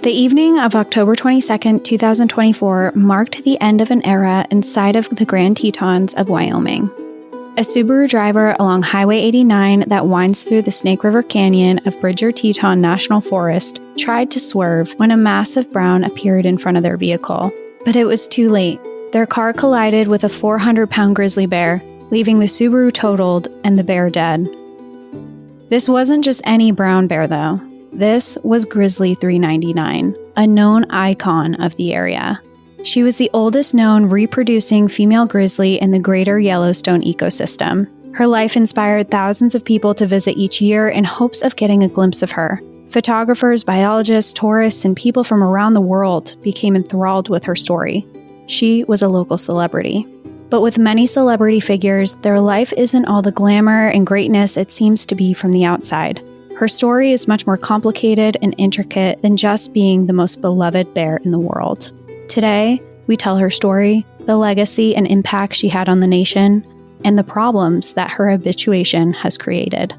The evening of October 22nd, 2024 marked the end of an era inside of the Grand Tetons of Wyoming. A Subaru driver along Highway 89 that winds through the Snake River Canyon of Bridger Teton National Forest tried to swerve when a massive brown appeared in front of their vehicle. But it was too late. Their car collided with a 400-pound grizzly bear, leaving the Subaru totaled and the bear dead. This wasn't just any brown bear, though. This was Grizzly 399, a known icon of the area. She was the oldest known reproducing female grizzly in the Greater Yellowstone Ecosystem. Her life inspired thousands of people to visit each year in hopes of getting a glimpse of her. Photographers, biologists, tourists, and people from around the world became enthralled with her story. She was a local celebrity. But with many celebrity figures, their life isn't all the glamour and greatness it seems to be from the outside. Her story is much more complicated and intricate than just being the most beloved bear in the world. Today, we tell her story, the legacy and impact she had on the nation, and the problems that her habituation has created.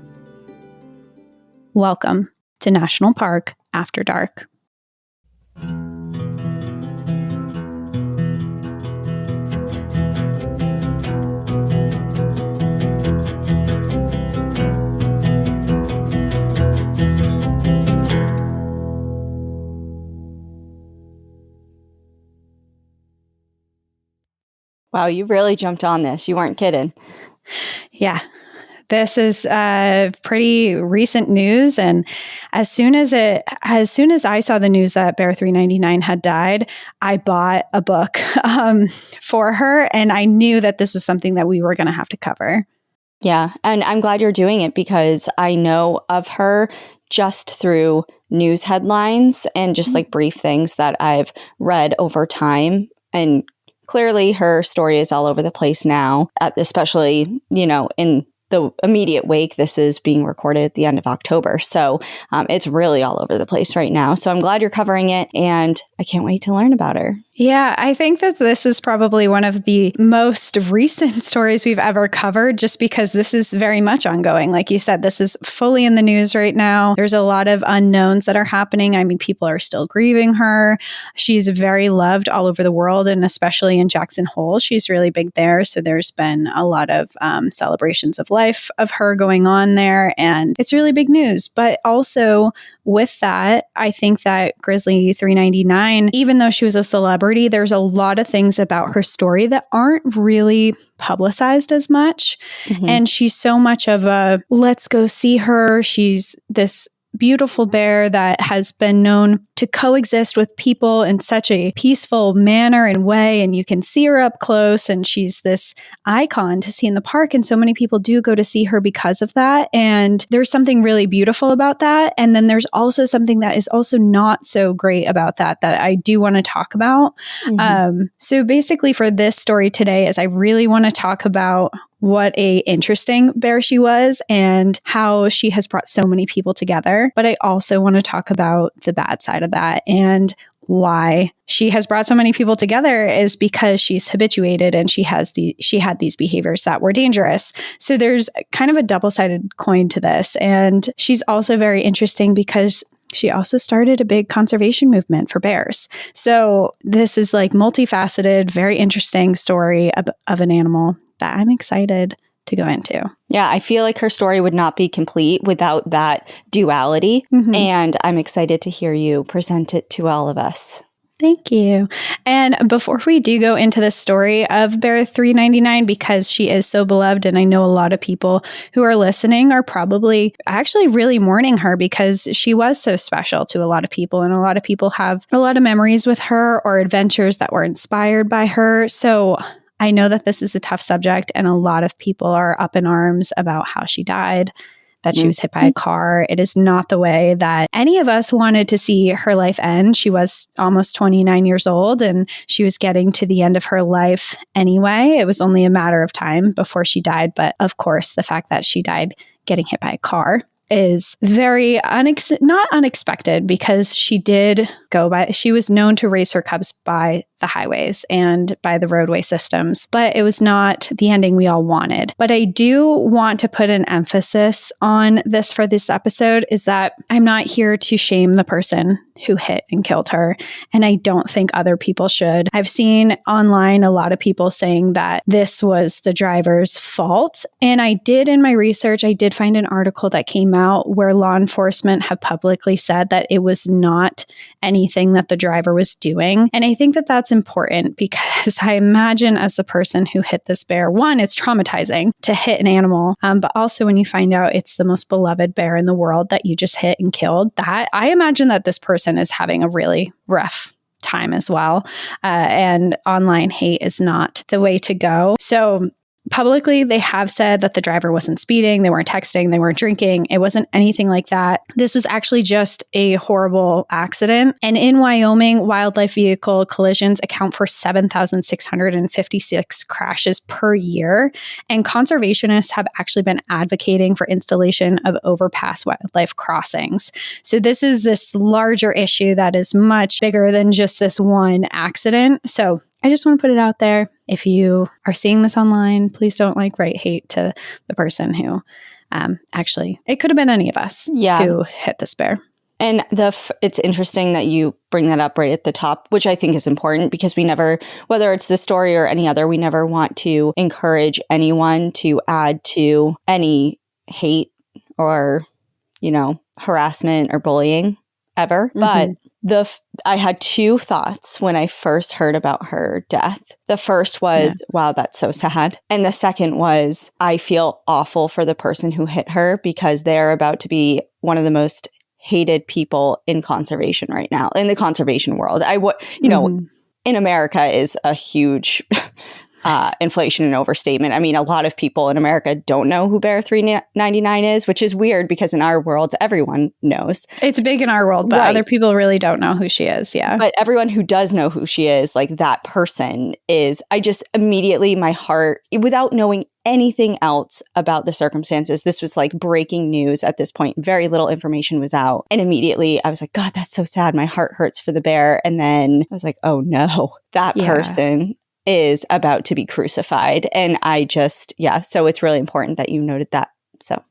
Welcome to National Park After Dark. Wow, you really jumped on this. You weren't kidding. Yeah, this is pretty recent news. And as soon as I saw the news that Bear 399 had died, I bought a book for her. And I knew that this was something that we were going to have to cover. Yeah, and I'm glad you're doing it because I know of her just through news headlines and just like brief things that I've read over time. And clearly, her story is all over the place now, especially, in the immediate wake. This is being recorded at the end of October. So it's really all over the place right now. So I'm glad you're covering it, and I can't wait to learn about her. Yeah, I think that this is probably one of the most recent stories we've ever covered, just because this is very much ongoing. Like you said, this is fully in the news right now. There's a lot of unknowns that are happening. I mean, people are still grieving her. She's very loved all over the world, and especially in Jackson Hole. She's really big there. So there's been a lot of celebrations of life of her going on there, and it's really big news. But also with that, I think that Grizzly 399, even though she was a celebrity, there's a lot of things about her story that aren't really publicized as much. Mm-hmm. And she's so much of a, let's go see her. She's this beautiful bear that has been known to coexist with people in such a peaceful manner and way. And you can see her up close, and she's this icon to see in the park. And so many people do go to see her because of that. And there's something really beautiful about that. And then there's also something that is also not so great about that I do want to talk about. Mm-hmm. So basically for this story today is I really want to talk about what a interesting bear she was and how she has brought so many people together. But I also want to talk about the bad side of that, and why she has brought so many people together is because she's habituated and she had these behaviors that were dangerous. So there's kind of a double-sided coin to this. And she's also very interesting because she also started a big conservation movement for bears. So this is like multifaceted, very interesting story of an animal that I'm excited to go into. Yeah, I feel like her story would not be complete without that duality. Mm-hmm. And I'm excited to hear you present it to all of us. Thank you. And before we do go into the story of Bear 399, because she is so beloved, and I know a lot of people who are listening are probably actually really mourning her because she was so special to a lot of people, and a lot of people have a lot of memories with her or adventures that were inspired by her. So I know that this is a tough subject, and a lot of people are up in arms about how she died, that she was hit by a car. It is not the way that any of us wanted to see her life end. She was almost 29 years old, and she was getting to the end of her life anyway. It was only a matter of time before she died. But of course, the fact that she died getting hit by a car is very not unexpected, because she was known to raise her cubs by the highways and by the roadway systems, but it was not the ending we all wanted. But I do want to put an emphasis on this for this episode is that I'm not here to shame the person who hit and killed her, and I don't think other people should. I've seen online a lot of people saying that this was the driver's fault, and I did in my research, I did find an article that came out where law enforcement have publicly said that it was not anything that the driver was doing. And I think that that's important because I imagine as the person who hit this bear, one, it's traumatizing to hit an animal, but also when you find out it's the most beloved bear in the world that you just hit and killed, that I imagine that this person is having a really rough time as well. And online hate is not the way to go. So publicly, they have said that the driver wasn't speeding, they weren't texting, they weren't drinking. It wasn't anything like that. This was actually just a horrible accident. And in Wyoming, wildlife vehicle collisions account for 7,656 crashes per year. And conservationists have actually been advocating for installation of overpass wildlife crossings. So this is this larger issue that is much bigger than just this one accident. So I just want to put it out there. If you are seeing this online, please don't write hate to the person who actually, it could have been any of us who hit this bear. And it's interesting that you bring that up right at the top, which I think is important because we never, whether it's this story or any other, we never want to encourage anyone to add to any hate or, harassment or bullying ever. Mm-hmm. But I had two thoughts when I first heard about her death. The first was, wow, that's so sad. And the second was, I feel awful for the person who hit her because they're about to be one of the most hated people in conservation right now, in the conservation world. In America is a huge inflation and overstatement. I mean, a lot of people in America don't know who Bear 399 is, which is weird because in our world, everyone knows. It's big in our world, but other people really don't know who she is. Yeah. But everyone who does know who she is, that person is, I just immediately, my heart, without knowing anything else about the circumstances, this was breaking news at this point. Very little information was out. And immediately I was like, God, that's so sad. My heart hurts for the bear. And then I was like, oh no, that person is about to be crucified. And I just, so it's really important that you noted that. So,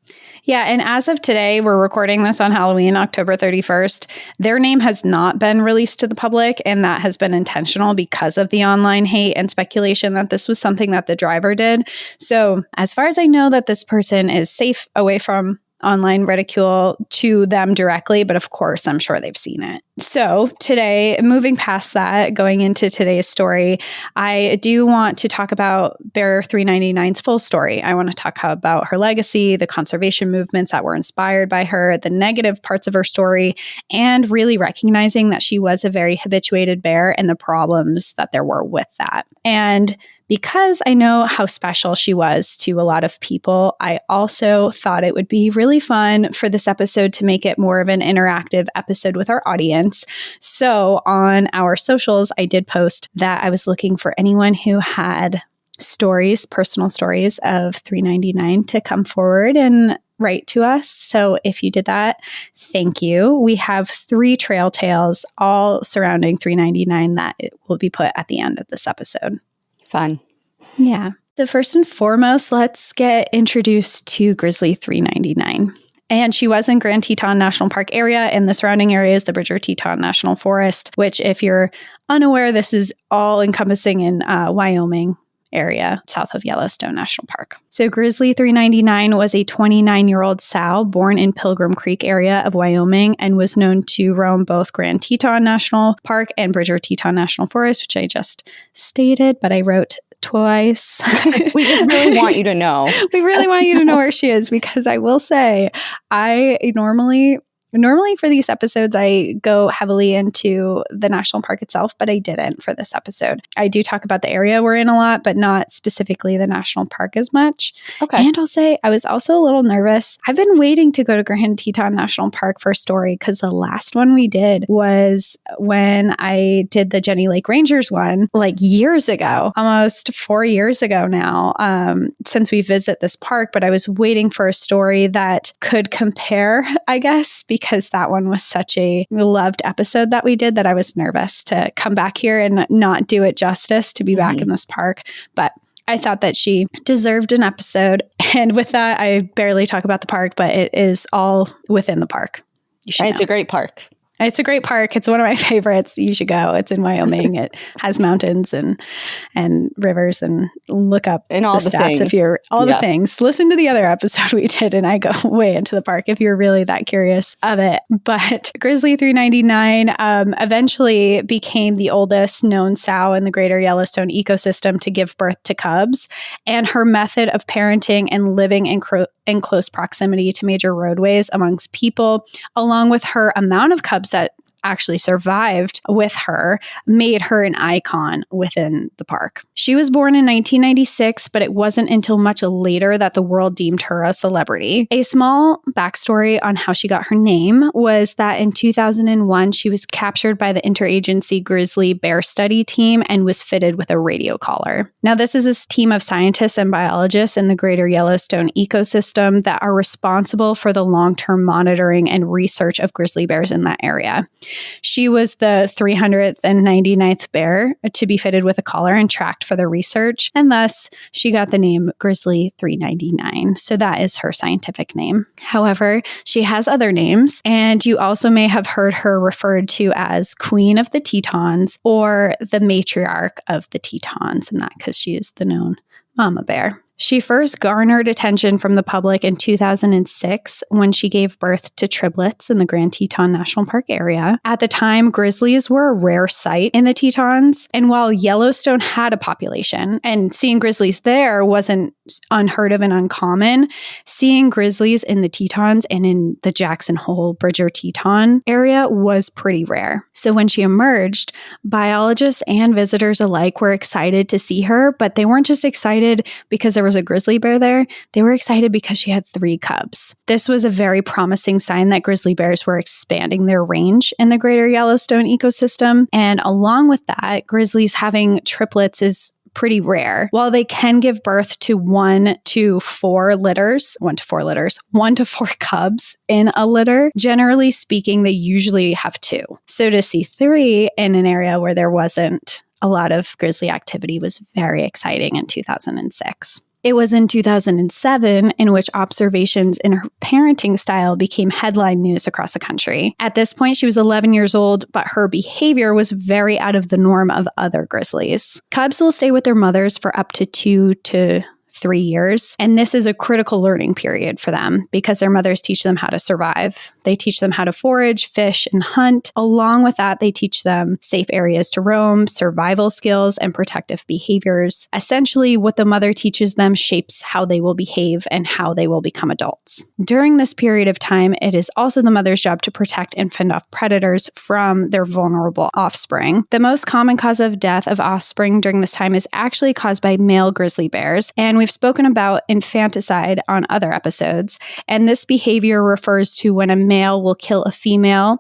and as of today, we're recording this on Halloween, October 31st. Their name has not been released to the public, and that has been intentional because of the online hate and speculation that this was something that the driver did. So, as far as I know, that this person is safe away from online ridicule to them directly, but of course, I'm sure they've seen it. So today, moving past that, going into today's story, I do want to talk about Bear 399's full story. I want to talk about her legacy, the conservation movements that were inspired by her, the negative parts of her story, and really recognizing that she was a very habituated bear and the problems that there were with that. And because I know how special she was to a lot of people, I also thought it would be really fun for this episode to make it more of an interactive episode with our audience. So on our socials, I did post that I was looking for anyone who had stories, personal stories of 399 to come forward and write to us. So if you did that, thank you. We have 3 trail tales all surrounding 399 that will be put at the end of this episode. Fun. Yeah. So first and foremost, let's get introduced to Grizzly 399. And she was in Grand Teton National Park area, and the surrounding area is the Bridger Teton National Forest, which if you're unaware, this is all encompassing in Wyoming area south of Yellowstone National Park. So Grizzly 399 was a 29-year-old sow born in Pilgrim Creek area of Wyoming and was known to roam both Grand Teton National Park and Bridger Teton National Forest, which I just stated, but I wrote twice. We just really want you to know. We really want you to know where she is, because I will say I normally for these episodes, I go heavily into the national park itself, but I didn't for this episode. I do talk about the area we're in a lot, but not specifically the national park as much. Okay. And I'll say I was also a little nervous. I've been waiting to go to Grand Teton National Park for a story because the last one we did was when I did the Jenny Lake Rangers one years ago, almost 4 years ago now, since we visit this park. But I was waiting for a story that could compare, I guess, because because that one was such a loved episode that we did that I was nervous to come back here and not do it justice to be back in this park. But I thought that she deserved an episode. And with that, I barely talk about the park, but it is all within the park. You should It's know. a great park. It's a great park. It's one of my favorites. You should go. It's in Wyoming. It has mountains and rivers, and look up and all the stats things. if you're the things. Listen to the other episode we did, and I go way into the park if you're really that curious of it. But Grizzly 399 eventually became the oldest known sow in the Greater Yellowstone ecosystem to give birth to cubs, and her method of parenting and living in close proximity to major roadways amongst people, along with her amount of cubs that actually survived with her, made her an icon within the park. She was born in 1996, but it wasn't until much later that the world deemed her a celebrity. A small backstory on how she got her name was that in 2001, she was captured by the interagency Grizzly bear study team and was fitted with a radio collar. Now, this is a team of scientists and biologists in the Greater Yellowstone Ecosystem that are responsible for the long-term monitoring and research of grizzly bears in that area. She was the 399th bear to be fitted with a collar and tracked for the research, and thus she got the name Grizzly 399. So that is her scientific name. However, she has other names, and you also may have heard her referred to as Queen of the Tetons or the Matriarch of the Tetons, and that because she is the known mama bear. She first garnered attention from the public in 2006 when she gave birth to triplets in the Grand Teton National Park area. At the time, grizzlies were a rare sight in the Tetons, and while Yellowstone had a population, and seeing grizzlies there wasn't unheard of and uncommon, seeing grizzlies in the Tetons and in the Jackson Hole Bridger Teton area was pretty rare. So when she emerged, biologists and visitors alike were excited to see her, but they weren't just excited because there was a grizzly bear there. They were excited because she had 3 cubs. This was a very promising sign that grizzly bears were expanding their range in the Greater Yellowstone ecosystem. And along with that, grizzlies having triplets is pretty rare. While they can give birth to 1 to 4 cubs in a litter, generally speaking, they usually have 2. So to see 3 in an area where there wasn't a lot of grizzly activity was very exciting in 2006. It was in 2007 in which observations in her parenting style became headline news across the country. At this point, she was 11 years old, but her behavior was very out of the norm of other grizzlies. Cubs will stay with their mothers for up to 2 to 3 years. And this is a critical learning period for them because their mothers teach them how to survive. They teach them how to forage, fish, and hunt. Along with that, they teach them safe areas to roam, survival skills, and protective behaviors. Essentially, what the mother teaches them shapes how they will behave and how they will become adults. During this period of time, it is also the mother's job to protect and fend off predators from their vulnerable offspring. The most common cause of death of offspring during this time is actually caused by male grizzly bears, and we've spoken about infanticide on other episodes, and this behavior refers to when a male will kill a female's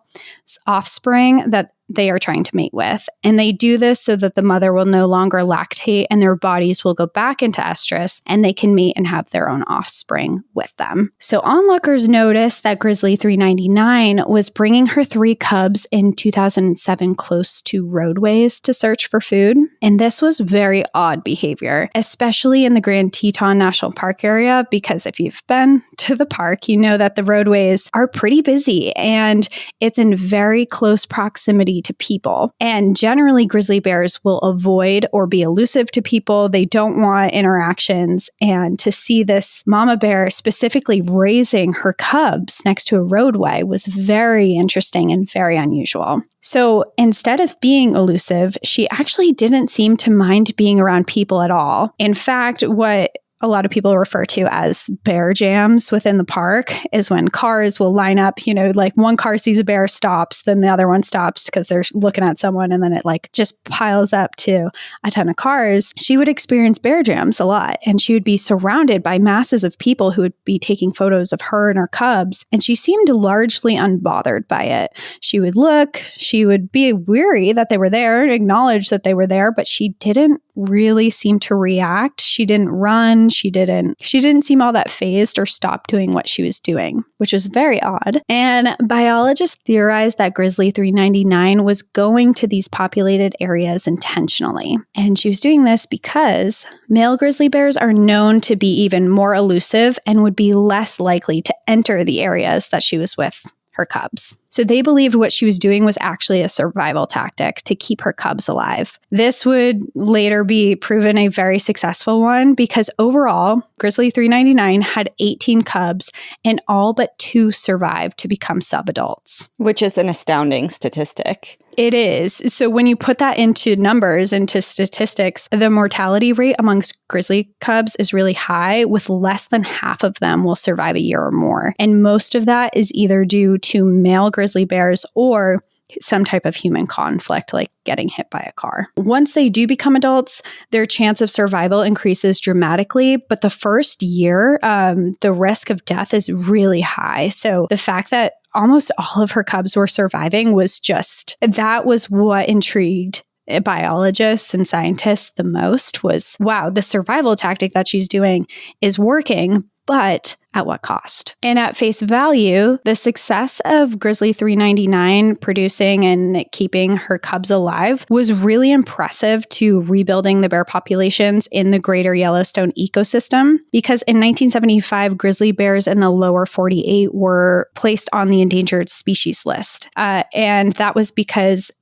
offspring that they are trying to mate with. And they do this so that the mother will no longer lactate and their bodies will go back into estrus and they can mate and have their own offspring with them. So onlookers noticed that Grizzly 399 was bringing her 3 cubs in 2007 close to roadways to search for food. And this was very odd behavior, especially in the Grand Teton National Park area, because if you've been to the park, you know that the roadways are pretty busy and it's in very close proximity to people. And generally, grizzly bears will avoid or be elusive to people. They don't want interactions. And to see this mama bear specifically raising her cubs next to a roadway was very interesting and very unusual. So instead of being elusive, she actually didn't seem to mind being around people at all. In fact, what a lot of people refer to as bear jams within the park is when cars will line up, like one car sees a bear, stops, then the other one stops because they're looking at someone, and then it just piles up to a ton of cars. She would experience bear jams a lot, and she would be surrounded by masses of people who would be taking photos of her and her cubs, and she seemed largely unbothered by it. She would look, she would be weary that they were there, acknowledge that they were there, but she didn't really seem to react. She didn't run. She didn't seem all that phased or stop doing what she was doing, which was very odd. And biologists theorized that Grizzly 399 was going to these populated areas intentionally. And she was doing this because male grizzly bears are known to be even more elusive and would be less likely to enter the areas that she was with her cubs. So they believed what she was doing was actually a survival tactic to keep her cubs alive. This would later be proven a very successful one because overall, Grizzly 399 had 18 cubs and all but 2 survived to become subadults. Which is an astounding statistic. It is. So when you put that into numbers, into statistics, the mortality rate amongst grizzly cubs is really high, with less than half of them will survive a year or more. And most of that is either due to male grizzly bears or some type of human conflict, like getting hit by a car. Once they do become adults, their chance of survival increases dramatically. But the first year, the risk of death is really high. So the fact that almost all of her cubs were surviving that was what intrigued biologists and scientists the most was, wow, the survival tactic that she's doing is working, but at what cost? And at face value, the success of Grizzly 399 producing and keeping her cubs alive was really impressive to rebuilding the bear populations in the Greater Yellowstone Ecosystem, because in 1975, grizzly bears in the lower 48 were placed on the endangered species list. And that was because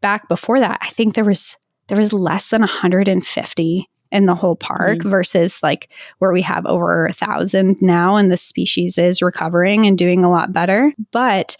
back before that, I think there was less than 150 in the whole park versus like where we have over 1,000 now, and the species is recovering and doing a lot better. But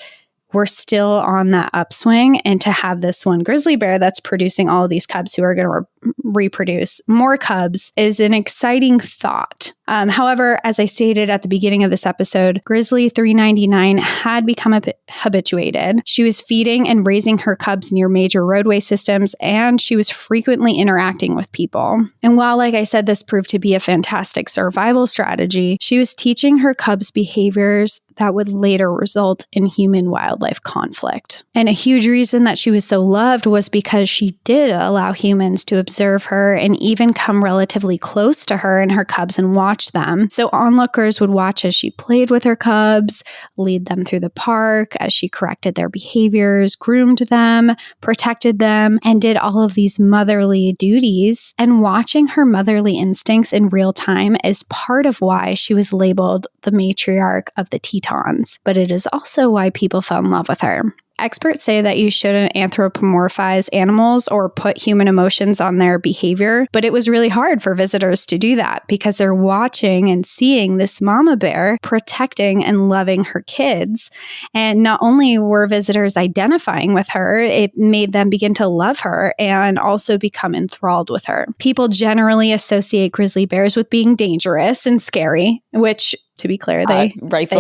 we're still on that upswing, and to have this one grizzly bear that's producing all of these cubs who are going to reproduce more cubs is an exciting thought. However, as I stated at the beginning of this episode, Grizzly 399 had become habituated. She was feeding and raising her cubs near major roadway systems, and she was frequently interacting with people. And while, like I said, this proved to be a fantastic survival strategy, she was teaching her cubs behaviors that would later result in human-wildlife conflict. And a huge reason that she was so loved was because she did allow humans to observe her and even come relatively close to her and her cubs and watch them. So onlookers would watch as she played with her cubs, lead them through the park, as she corrected their behaviors, groomed them, protected them, and did all of these motherly duties. And watching her motherly instincts in real time is part of why she was labeled the matriarch of the Tetons, but it is also why people fell in love with her. Experts say that you shouldn't anthropomorphize animals or put human emotions on their behavior, but it was really hard for visitors to do that because they're watching and seeing this mama bear protecting and loving her kids. And not only were visitors identifying with her, it made them begin to love her and also become enthralled with her. People generally associate grizzly bears with being dangerous and scary, which, to be clear, they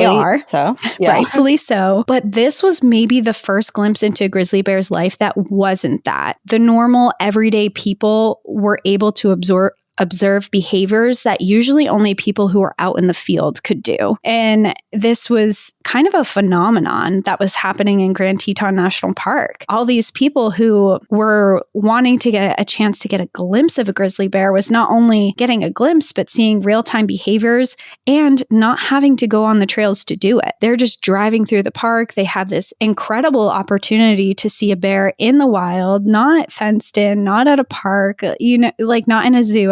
are. So, yeah. Rightfully so. But this was maybe the first glimpse into a grizzly bear's life that wasn't that. The normal, everyday people were able to observe behaviors that usually only people who are out in the field could do. And this was kind of a phenomenon that was happening in Grand Teton National Park. All these people who were wanting to get a chance to get a glimpse of a grizzly bear was not only getting a glimpse, but seeing real-time behaviors and not having to go on the trails to do it. They're just driving through the park. They have this incredible opportunity to see a bear in the wild, not fenced in, not at a park, like not in a zoo,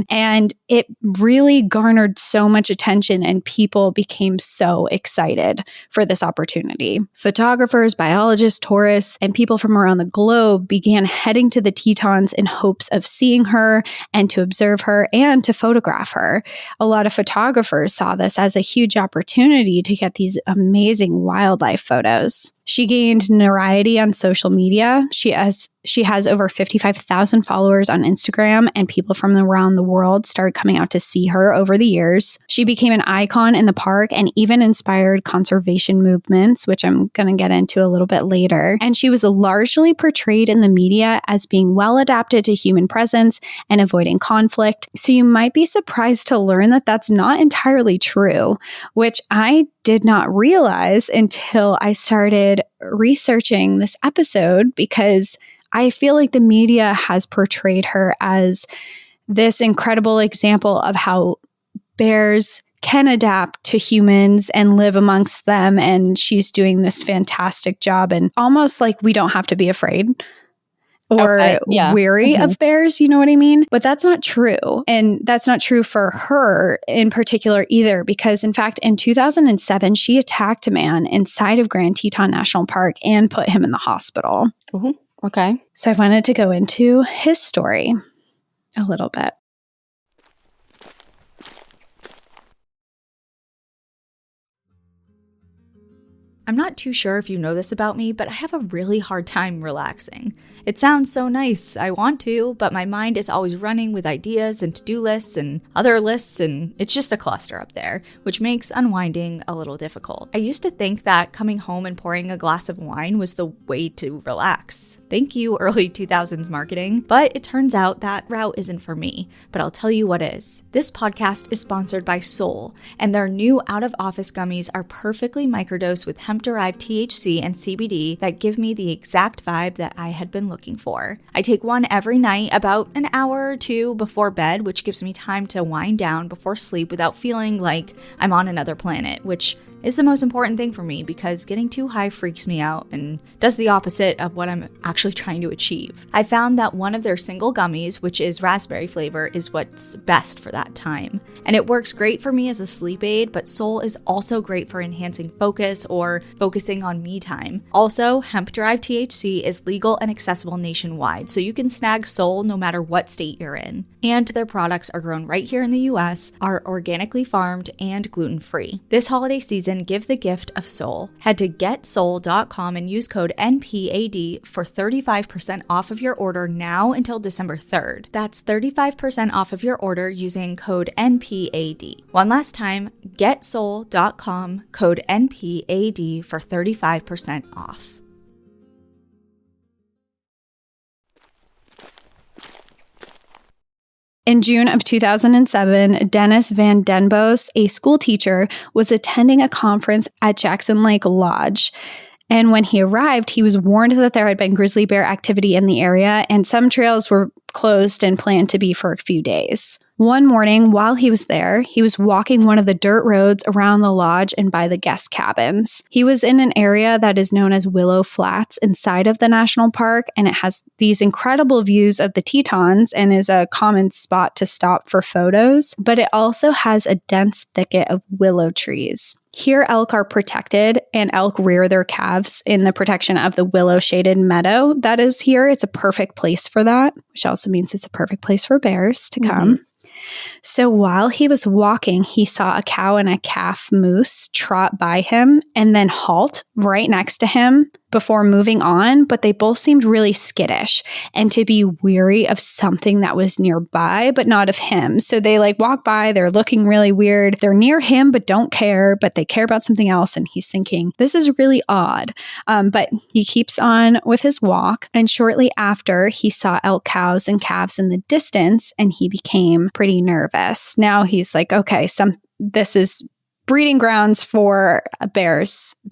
and it really garnered so much attention and people became so excited for this opportunity. Photographers, biologists, tourists, and people from around the globe began heading to the Tetons in hopes of seeing her and to observe her and to photograph her. A lot of photographers saw this as a huge opportunity to get these amazing wildlife photos. She gained notoriety on social media. She has over 55,000 followers on Instagram, and people from around the world started coming out to see her over the years. She became an icon in the park and even inspired conservation movements, which I'm going to get into a little bit later. And she was largely portrayed in the media as being well adapted to human presence and avoiding conflict. So you might be surprised to learn that that's not entirely true, which I did not realize until I started researching this episode, because I feel like the media has portrayed her as this incredible example of how bears can adapt to humans and live amongst them. And she's doing this fantastic job. And almost like we don't have to be afraid or weary of bears, you know what I mean? But that's not true. And that's not true for her in particular either, because in fact, in 2007, she attacked a man inside of Grand Teton National Park and put him in the hospital. Mm-hmm. Okay. So I wanted to go into his story a little bit. I'm not too sure if you know this about me, but I have a really hard time relaxing. It sounds so nice, I want to, but my mind is always running with ideas and to-do lists and other lists, and it's just a cluster up there, which makes unwinding a little difficult. I used to think that coming home and pouring a glass of wine was the way to relax. Thank you, early 2000s marketing, but it turns out that route isn't for me, but I'll tell you what is. This podcast is sponsored by Soul, and their new out-of-office gummies are perfectly microdosed with hemp-derived THC and CBD that give me the exact vibe that I had been looking for. I take one every night about an hour or two before bed, which gives me time to wind down before sleep without feeling like I'm on another planet, which is the most important thing for me because getting too high freaks me out and does the opposite of what I'm actually trying to achieve. I found that one of their single gummies, which is raspberry flavor, is what's best for that time. And it works great for me as a sleep aid, but Soul is also great for enhancing focus or focusing on me time. Also, hemp-derived THC is legal and accessible nationwide, so you can snag Soul no matter what state you're in. And their products are grown right here in the US, are organically farmed, and gluten-free. This holiday season, give the gift of Soul. Head to getsoul.com and use code NPAD for 35% off of your order now until December 3rd. That's 35% off of your order using code NPAD. One last time, getsoul.com, code NPAD for 35% off. In June of 2007, Dennis Van Den Bos, a school teacher, was attending a conference at Jackson Lake Lodge. And when he arrived, he was warned that there had been grizzly bear activity in the area, and some trails were closed and planned to be for a few days. One morning, while he was there, he was walking one of the dirt roads around the lodge and by the guest cabins. He was in an area that is known as Willow Flats inside of the national park, and it has these incredible views of the Tetons and is a common spot to stop for photos, but it also has a dense thicket of willow trees. Here, elk are protected, and elk rear their calves in the protection of the willow-shaded meadow that is here. It's a perfect place for that, which also means it's a perfect place for bears to come. So while he was walking, he saw a cow and a calf moose trot by him and then halt right next to him before moving on, but they both seemed really skittish and to be weary of something that was nearby, but not of him. So they walk by, they're looking really weird. They're near him, but don't care, but they care about something else. And he's thinking, this is really odd. But he keeps on with his walk. And shortly after, he saw elk cows and calves in the distance, and he became pretty nervous. Now he's like, okay, this is breeding grounds for bear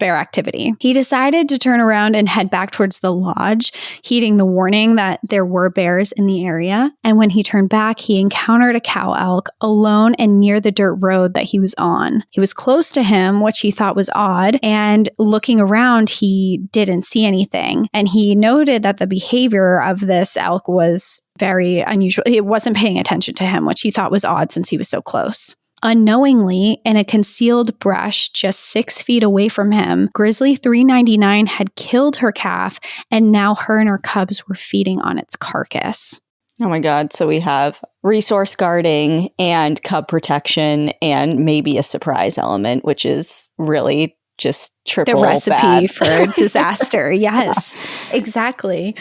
activity. He decided to turn around and head back towards the lodge, heeding the warning that there were bears in the area. And when he turned back, he encountered a cow elk alone and near the dirt road that he was on. He was close to him, which he thought was odd, and looking around, he didn't see anything. And he noted that the behavior of this elk was very unusual. It wasn't paying attention to him, which he thought was odd since he was so close. Unknowingly, in a concealed brush just 6 feet away from him, Grizzly 399 had killed her calf, and now her and her cubs were feeding on its carcass. Oh my God. So we have resource guarding and cub protection and maybe a surprise element, which is really just triple the recipe bad. For disaster. Yes, exactly.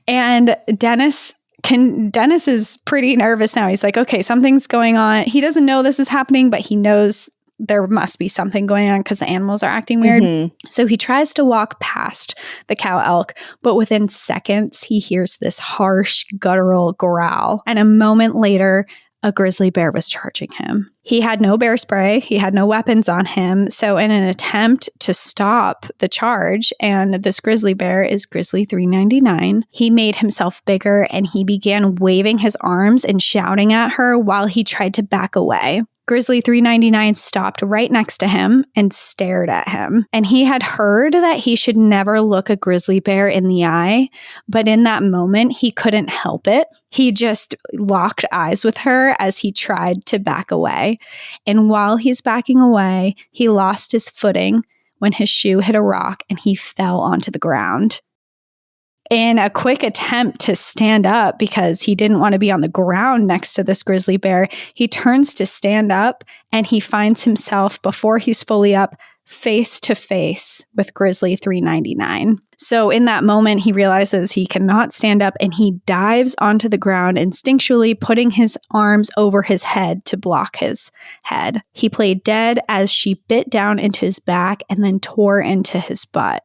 And Dennis is pretty nervous now. He's like, okay, something's going on. He doesn't know this is happening, but he knows there must be something going on because the animals are acting weird. Mm-hmm. So he tries to walk past the cow elk, but within seconds, he hears this harsh, guttural growl. And a moment later, a grizzly bear was charging him. He had no bear spray. He had no weapons on him. So in an attempt to stop the charge, and this grizzly bear is Grizzly 399, he made himself bigger and he began waving his arms and shouting at her while he tried to back away. Grizzly 399 stopped right next to him and stared at him. And he had heard that he should never look a grizzly bear in the eye, but in that moment, he couldn't help it. He just locked eyes with her as he tried to back away. And while he's backing away, he lost his footing when his shoe hit a rock and he fell onto the ground. In a quick attempt to stand up because he didn't want to be on the ground next to this grizzly bear, he turns to stand up and he finds himself, before he's fully up, face to face with Grizzly 399. So in that moment, he realizes he cannot stand up and he dives onto the ground, instinctually putting his arms over his head to block his head. He played dead as she bit down into his back and then tore into his butt.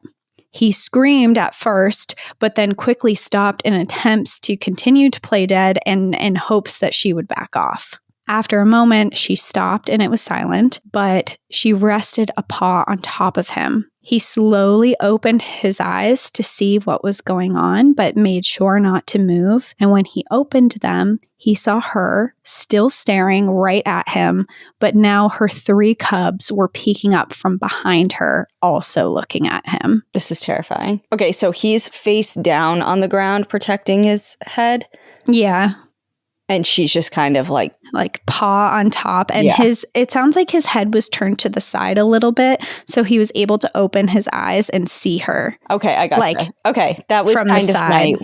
He screamed at first, but then quickly stopped in attempts to continue to play dead and in hopes that she would back off. After a moment, she stopped and it was silent, but she rested a paw on top of him. He slowly opened his eyes to see what was going on, but made sure not to move. And when he opened them, he saw her still staring right at him, but now her 3 cubs were peeking up from behind her, also looking at him. This is terrifying. Okay, so he's face down on the ground protecting his head? Yeah. And she's just kind of like paw on top. And it sounds like his head was turned to the side a little bit. So he was able to open his eyes and see her. Okay, I got it. Okay, that was from kind the of side.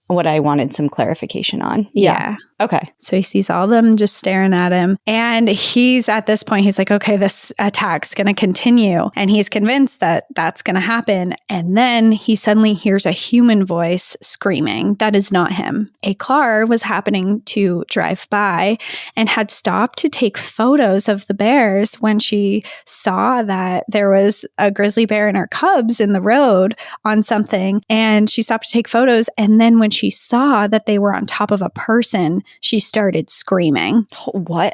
what I wanted some clarification on. Yeah. Okay. So he sees all of them just staring at him. And he's at this point, he's like, okay, this attack's going to continue. And he's convinced that that's going to happen. And then he suddenly hears a human voice screaming. That is not him. A car was happening to drive by and had stopped to take photos of the bears when she saw that there was a grizzly bear and her cubs in the road on something. And she stopped to take photos. And then when she saw that they were on top of a person, she started screaming. What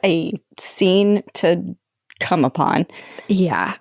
a scene to come upon. Yeah.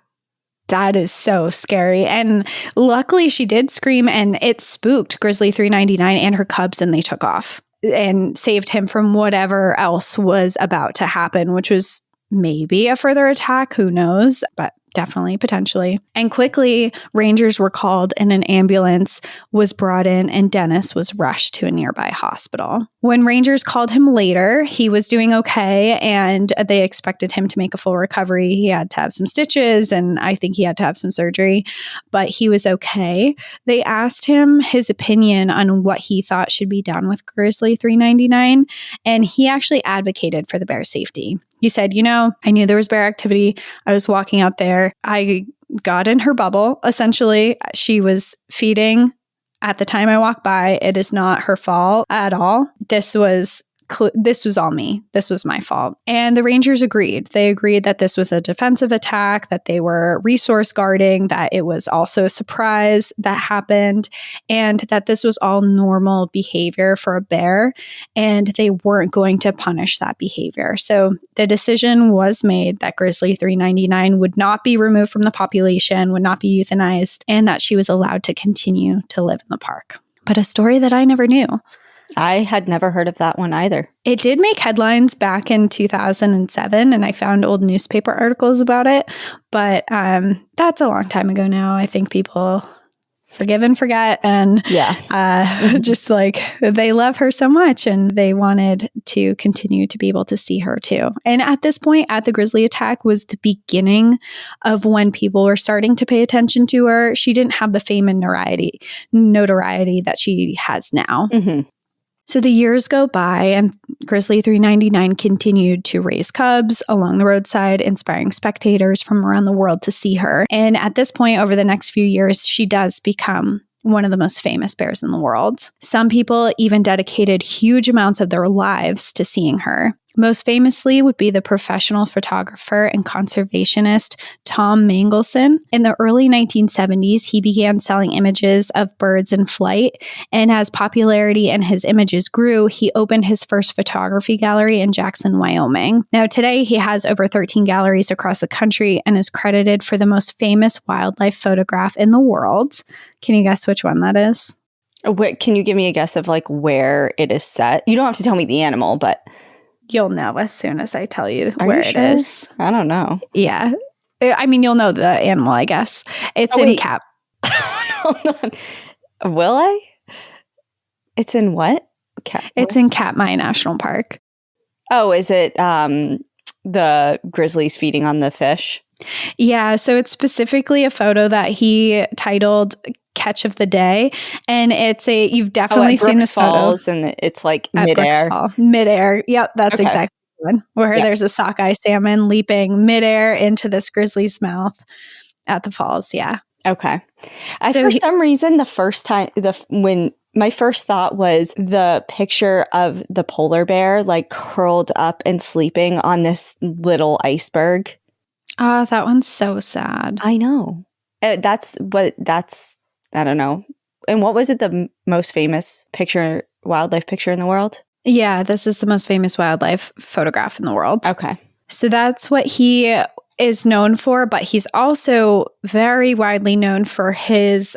That is so scary. And luckily she did scream and it spooked Grizzly 399 and her cubs and they took off and saved him from whatever else was about to happen, which was maybe a further attack. Who knows? But definitely, potentially. And quickly, rangers were called and an ambulance was brought in and Dennis was rushed to a nearby hospital. When rangers called him later, he was doing okay and they expected him to make a full recovery. He had to have some stitches and I think he had to have some surgery, but he was okay. They asked him his opinion on what he thought should be done with Grizzly 399, and he actually advocated for the bear's safety. He said, I knew there was bear activity. I was walking out there. I got in her bubble. Essentially, she was feeding at the time I walked by. It is not her fault at all. This was all me. This was my fault. And the rangers agreed. They agreed that this was a defensive attack, that they were resource guarding, that it was also a surprise that happened, and that this was all normal behavior for a bear, and they weren't going to punish that behavior. So the decision was made that Grizzly 399 would not be removed from the population, would not be euthanized, and that she was allowed to continue to live in the park. But a story that I never knew. I had never heard of that one either. It did make headlines back in 2007, and I found old newspaper articles about it. But that's a long time ago now. I think people forgive and forget. And just like they love her so much and they wanted to continue to be able to see her too. And at this point, at the Grizzly attack was the beginning of when people were starting to pay attention to her. She didn't have the fame and notoriety that she has now. Mm-hmm. So the years go by and Grizzly 399 continued to raise cubs along the roadside, inspiring spectators from around the world to see her. And at this point, over the next few years, she does become one of the most famous bears in the world. Some people even dedicated huge amounts of their lives to seeing her. Most famously would be the professional photographer and conservationist Tom Mangelson. In the early 1970s, he began selling images of birds in flight, and as popularity and his images grew, he opened his first photography gallery in Jackson, Wyoming. Now, today, he has over 13 galleries across the country and is credited for the most famous wildlife photograph in the world. Can you guess which one that is? Can you give me a guess of like where it is set? You don't have to tell me the animal, but you'll know as soon as I tell you Are where you it sure? is. I don't know. Yeah. I mean, you'll know the animal, I guess. It's in Cap. Hold on. Will I? It's in what? It's in Katmai National Park. Oh, is it the grizzlies feeding on the fish? Yeah, so it's specifically a photo that he titled Catch of the Day, and you've definitely seen this Falls, photo. And it's like midair. Midair. Yep, that's exactly the one where there's a sockeye salmon leaping midair into this grizzly's mouth at the falls. Yeah. Okay. For some reason, the first time when my first thought was the picture of the polar bear like curled up and sleeping on this little iceberg. That one's so sad. I know. I don't know. And what was it, the most famous wildlife picture in the world? Yeah, this is the most famous wildlife photograph in the world. Okay. So that's what he is known for, but he's also very widely known for his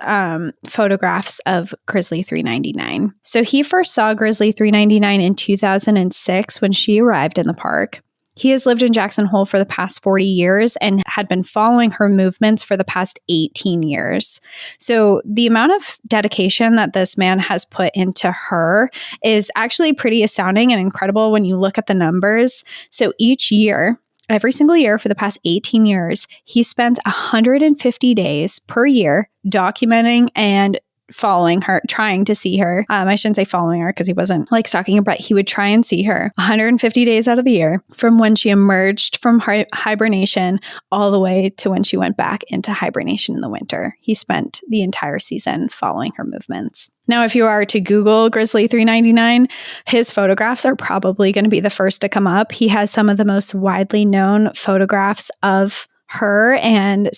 photographs of Grizzly 399. So he first saw Grizzly 399 in 2006 when she arrived in the park. He has lived in Jackson Hole for the past 40 years and had been following her movements for the past 18 years. So the amount of dedication that this man has put into her is actually pretty astounding and incredible when you look at the numbers. So each year, every single year for the past 18 years, he spent 150 days per year documenting and following her, trying to see her. I shouldn't say following her because he wasn't like stalking her, but he would try and see her 150 days out of the year from when she emerged from hibernation all the way to when she went back into hibernation in the winter. He spent the entire season following her movements. Now, if you are to Google Grizzly 399, his photographs are probably going to be the first to come up. He has some of the most widely known photographs of her. And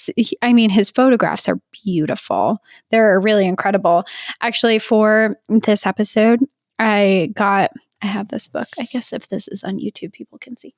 I mean, his photographs are beautiful. They're really incredible. Actually, for this episode, I have this book. I guess if this is on YouTube, people can see.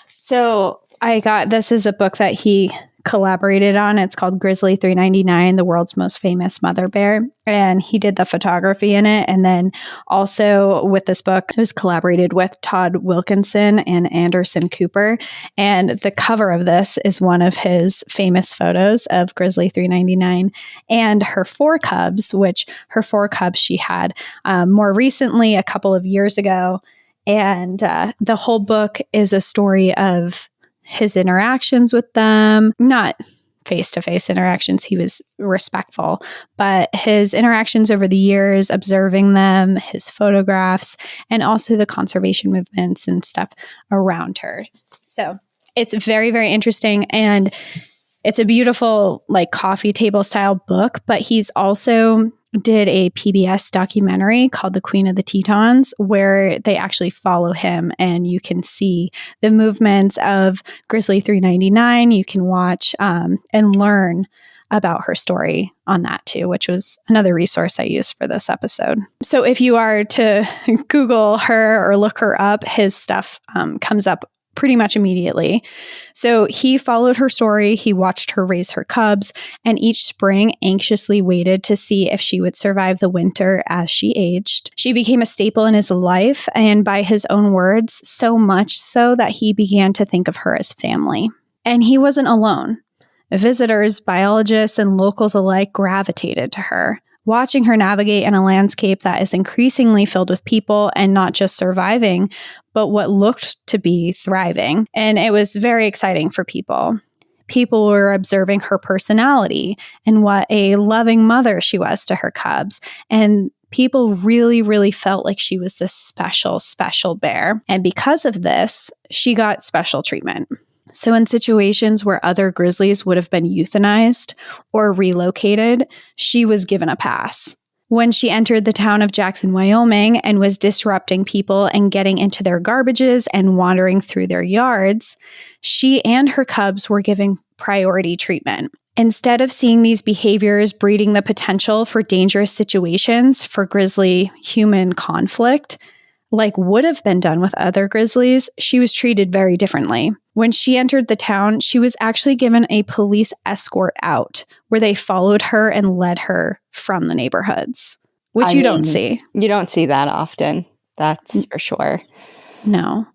So this is a book that he collaborated on. It's called Grizzly 399, the world's most famous mother bear. And he did the photography in it. And then also with this book, it was collaborated with Todd Wilkinson and Anderson Cooper. And the cover of this is one of his famous photos of Grizzly 399 and her four cubs, which her four cubs she had more recently, a couple of years ago. And the whole book is a story of his interactions with them, not face-to-face interactions, he was respectful, but his interactions over the years, observing them, his photographs, and also the conservation movements and stuff around her. So it's very, very interesting. And it's a beautiful, like coffee table style book, but he's also did a PBS documentary called The Queen of the Tetons, where they actually follow him and you can see the movements of Grizzly 399. You can watch and learn about her story on that too, which was another resource I used for this episode. So if you are to Google her or look her up, his stuff comes up pretty much immediately. So he followed her story. He watched her raise her cubs, and each spring anxiously waited to see if she would survive the winter as she aged. She became a staple in his life, and by his own words, so much so that he began to think of her as family. And he wasn't alone. Visitors, biologists, and locals alike gravitated to her, watching her navigate in a landscape that is increasingly filled with people and not just surviving, but what looked to be thriving. And it was very exciting for people. People were observing her personality and what a loving mother she was to her cubs. And people really, really felt like she was this special, special bear. And because of this, she got special treatment. So in situations where other grizzlies would have been euthanized or relocated, she was given a pass. when she entered the town of Jackson, Wyoming, and was disrupting people and getting into their garbages and wandering through their yards, she and her cubs were given priority treatment. Instead of seeing these behaviors breeding the potential for dangerous situations for grizzly human conflict, like would have been done with other grizzlies, she was treated very differently. When she entered the town, she was actually given a police escort out, where they followed her and led her from the neighborhoods, which you don't see. You don't see that often. That's for sure. No.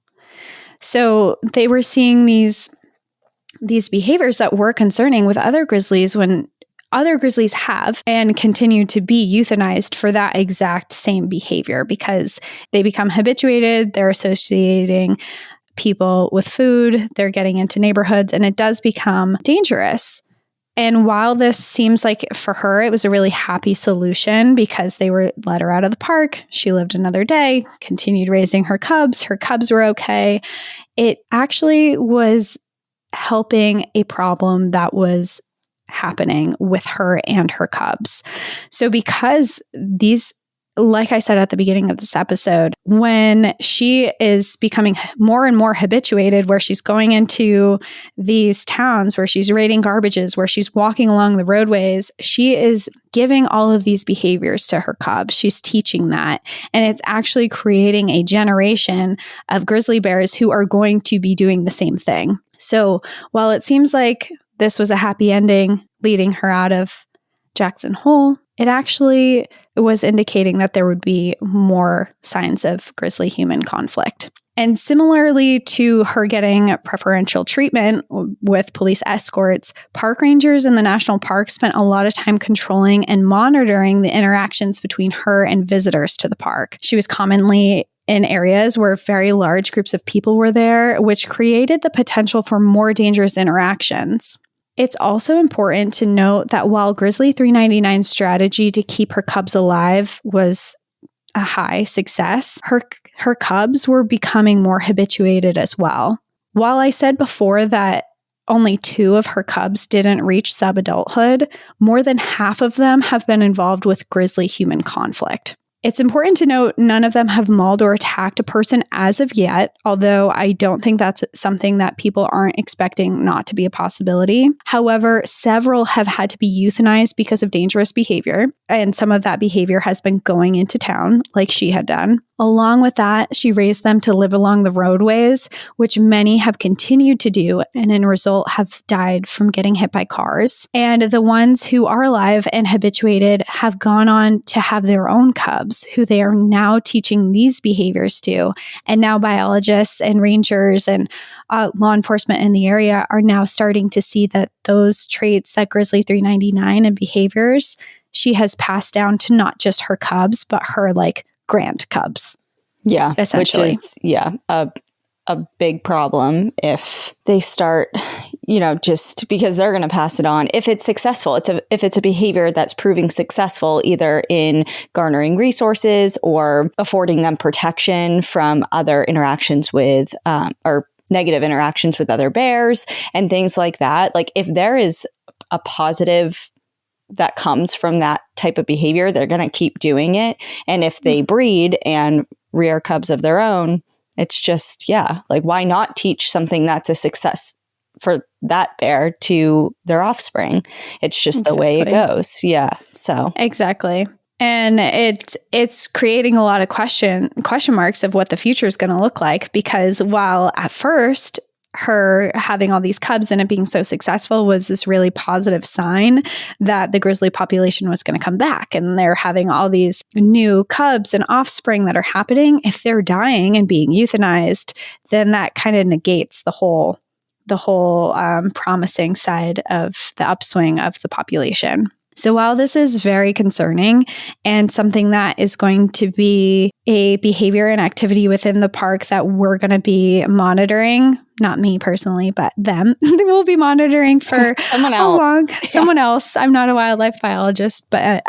So they were seeing these behaviors that were concerning with other grizzlies when other grizzlies have and continue to be euthanized for that exact same behavior because they become habituated, they're associating people with food, they're getting into neighborhoods, and it does become dangerous. And while this seems like for her, it was a really happy solution because they let her out of the park, she lived another day, continued raising her cubs were okay. It actually was helping a problem that was happening with her and her cubs. So because these, like I said at the beginning of this episode, when she is becoming more and more habituated, where she's going into these towns, where she's raiding garbages, where she's walking along the roadways, she is giving all of these behaviors to her cubs. She's teaching that. And it's actually creating a generation of grizzly bears who are going to be doing the same thing. So while it seems like this was a happy ending leading her out of Jackson Hole, it actually was indicating that there would be more signs of grizzly human conflict. And similarly to her getting preferential treatment with police escorts, park rangers in the national park spent a lot of time controlling and monitoring the interactions between her and visitors to the park. She was commonly in areas where very large groups of people were there, which created the potential for more dangerous interactions. It's also important to note that while Grizzly 399's strategy to keep her cubs alive was a high success, her cubs were becoming more habituated as well. While I said before that only 2 of her cubs didn't reach subadulthood, more than half of them have been involved with grizzly human conflict. It's important to note none of them have mauled or attacked a person as of yet, although I don't think that's something that people aren't expecting not to be a possibility. However, several have had to be euthanized because of dangerous behavior, and some of that behavior has been going into town, like she had done. Along with that, she raised them to live along the roadways, which many have continued to do, and in result have died from getting hit by cars. And the ones who are alive and habituated have gone on to have their own cubs, who they are now teaching these behaviors to. And now biologists and rangers and law enforcement in the area are now starting to see that those traits, that Grizzly 399 and behaviors, she has passed down to not just her cubs, but her grand cubs. Yeah, essentially. Which is, a big problem if they start, just because they're going to pass it on. If it's successful, if it's a behavior that's proving successful, either in garnering resources or affording them protection from other interactions with, or negative interactions with other bears and things like that. Like if there is a positive that comes from that type of behavior, they're going to keep doing it. And if they breed and rear cubs of their own, it's just, why not teach something that's a success for that bear to their offspring? It's just the way it goes. Yeah. So exactly. And it's creating a lot of question marks of what the future is going to look like, because while at first her having all these cubs and it being so successful was this really positive sign that the grizzly population was going to come back, and they're having all these new cubs and offspring that are happening. If they're dying and being euthanized, then that kind of negates the whole promising side of the upswing of the population. So while this is very concerning and something that is going to be a behavior and activity within the park that we're going to be monitoring, not me personally, but them, they will be monitoring for someone else. I'm not a wildlife biologist, but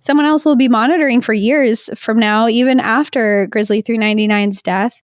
someone else will be monitoring for years from now, even after Grizzly 399's death.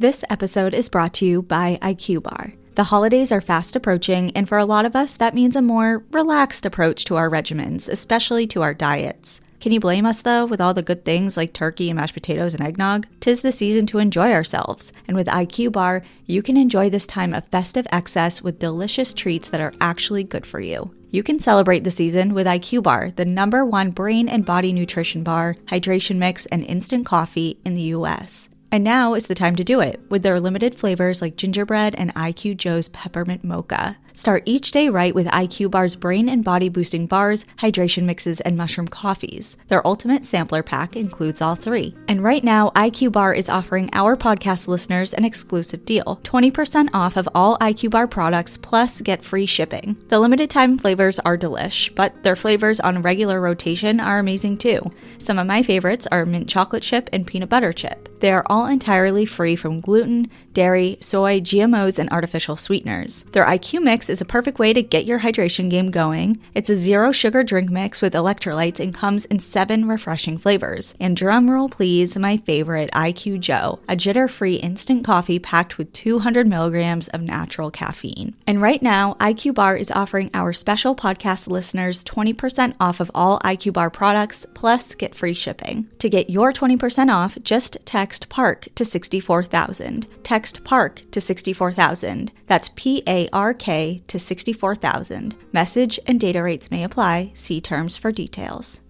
This episode is brought to you by IQ Bar, The holidays are fast approaching, and for a lot of us, that means a more relaxed approach to our regimens, especially to our diets. Can you blame us, though, with all the good things like turkey and mashed potatoes and eggnog? 'Tis the season to enjoy ourselves, and with IQ Bar, you can enjoy this time of festive excess with delicious treats that are actually good for you. You can celebrate the season with IQ Bar, the #1 brain and body nutrition bar, hydration mix, and instant coffee in the US. And now is the time to do it with their limited flavors like gingerbread and IQ Joe's peppermint mocha. Start each day right with IQ Bar's brain and body boosting bars, hydration mixes, and mushroom coffees. Their ultimate sampler pack includes all three. And right now, IQ Bar is offering our podcast listeners an exclusive deal, 20% off of all IQ Bar products plus get free shipping. The limited time flavors are delish, but their flavors on regular rotation are amazing too. Some of my favorites are mint chocolate chip and peanut butter chip. They are all entirely free from gluten, dairy, soy, GMOs, and artificial sweeteners. Their IQ mix is a perfect way to get your hydration game going. It's a zero sugar drink mix with electrolytes and comes in 7 refreshing flavors. And drumroll please, my favorite, IQ Joe, a jitter-free instant coffee packed with 200 milligrams of natural caffeine. And right now, IQ Bar is offering our special podcast listeners 20% off of all IQ Bar products, plus get free shipping. To get your 20% off, just text PARK to 64,000. Text PARK to 64,000. That's PARK to 64,000. Message and data rates may apply. See terms for details.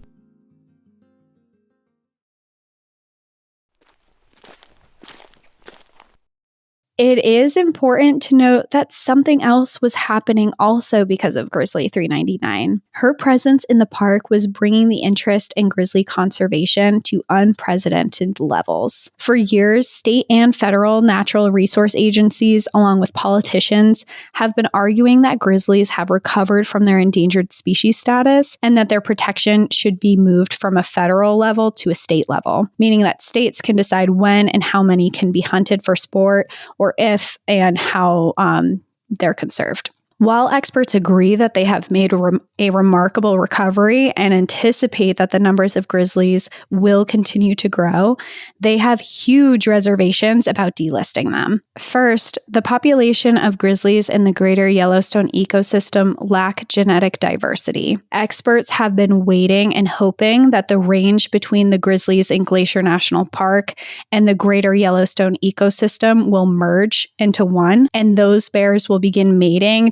It is important to note that something else was happening also because of Grizzly 399. Her presence in the park was bringing the interest in grizzly conservation to unprecedented levels. For years, state and federal natural resource agencies, along with politicians, have been arguing that grizzlies have recovered from their endangered species status and that their protection should be moved from a federal level to a state level, meaning that states can decide when and how many can be hunted for sport or if and how they're conserved. While experts agree that they have made a remarkable recovery and anticipate that the numbers of grizzlies will continue to grow, they have huge reservations about delisting them. First, the population of grizzlies in the Greater Yellowstone Ecosystem lack genetic diversity. Experts have been waiting and hoping that the range between the grizzlies in Glacier National Park and the Greater Yellowstone Ecosystem will merge into one, and those bears will begin mating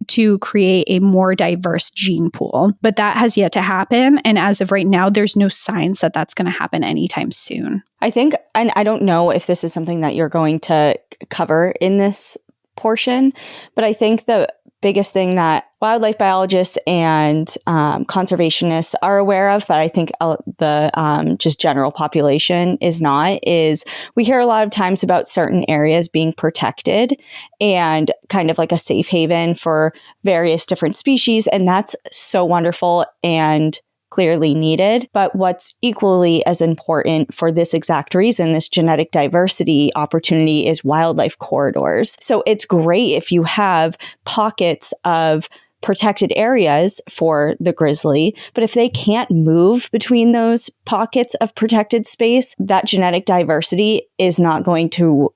to create a more diverse gene pool. But that has yet to happen. And as of right now, there's no signs that that's going to happen anytime soon. I think, and I don't know if this is something that you're going to cover in this portion, but I think the biggest thing that wildlife biologists and conservationists are aware of, but I think the just general population is not, is we hear a lot of times about certain areas being protected and kind of like a safe haven for various different species. And that's so wonderful and clearly needed. But what's equally as important for this exact reason, this genetic diversity opportunity, is wildlife corridors. So it's great if you have pockets of protected areas for the grizzly, but if they can't move between those pockets of protected space, that genetic diversity is not going to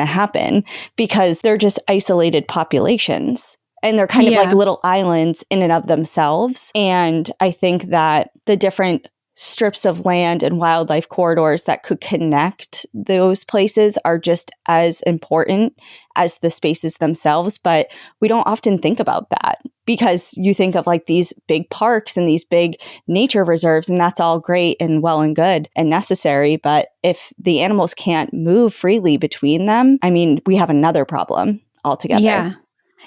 happen because they're just isolated populations. And they're kind of like little islands in and of themselves. And I think that the different strips of land and wildlife corridors that could connect those places are just as important as the spaces themselves. But we don't often think about that because you think of like these big parks and these big nature reserves, and that's all great and well and good and necessary. But if the animals can't move freely between them, I mean, we have another problem altogether.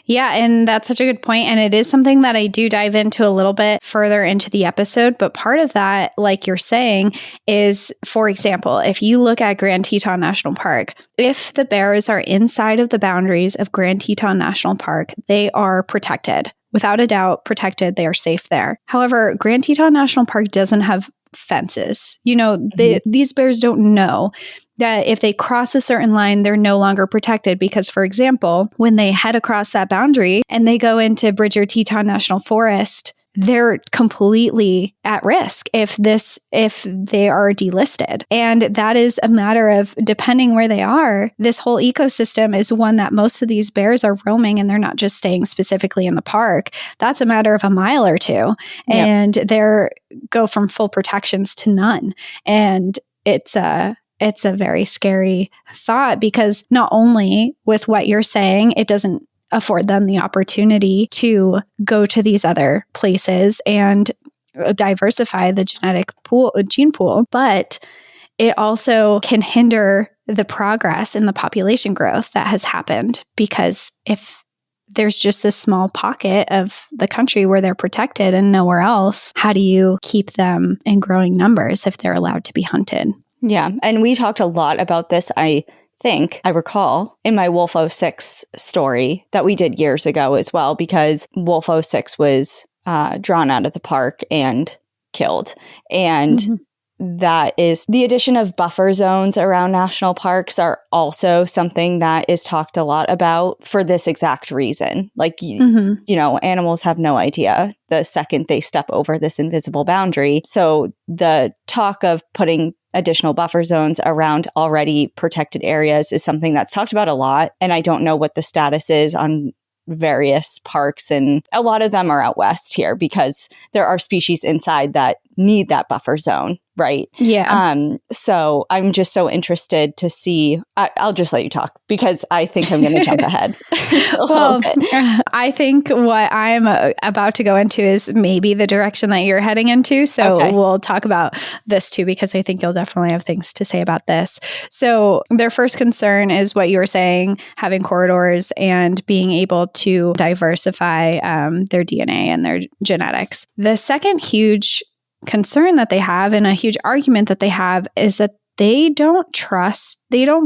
Yeah, and that's such a good point. And it is something that I do dive into a little bit further into the episode. But part of that, like you're saying, is, for example, if you look at Grand Teton National Park, if the bears are inside of the boundaries of Grand Teton National Park, they are protected. Without a doubt, protected. They are safe there. However, Grand Teton National Park doesn't have fences. These bears don't know that if they cross a certain line, they're no longer protected because, for example, when they head across that boundary and they go into Bridger Teton National Forest, they're completely at risk if they are delisted. And that is a matter of, depending where they are, this whole ecosystem is one that most of these bears are roaming, and they're not just staying specifically in the park. That's a matter of a mile or two. Yep. And they're go from full protections to none. And it's a very scary thought, because not only with what you're saying, it doesn't afford them the opportunity to go to these other places and diversify the gene pool, but it also can hinder the progress in the population growth that has happened, because if there's just this small pocket of the country where they're protected and nowhere else, how do you keep them in growing numbers if they're allowed to be hunted? Yeah. And we talked a lot about this, I recall, in my Wolf 06 story that we did years ago as well, because Wolf 06 was drawn out of the park and killed. And that is the addition of buffer zones around national parks are also something that is talked a lot about for this exact reason. Like, you know, animals have no idea the second they step over this invisible boundary. So the talk of putting additional buffer zones around already protected areas is something that's talked about a lot. And I don't know what the status is on various parks. And a lot of them are out west here because there are species inside that need that buffer zone, right? Yeah. So I'm just so interested to see. I'll just let you talk because I think I'm going to jump ahead. Well, I think what I'm about to go into is maybe the direction that you're heading into. So we'll talk about this too, because I think you'll definitely have things to say about this. So their first concern is what you were saying, having corridors and being able to diversify their DNA and their genetics. The second huge concern that they have, and a huge argument that they have, is that they don't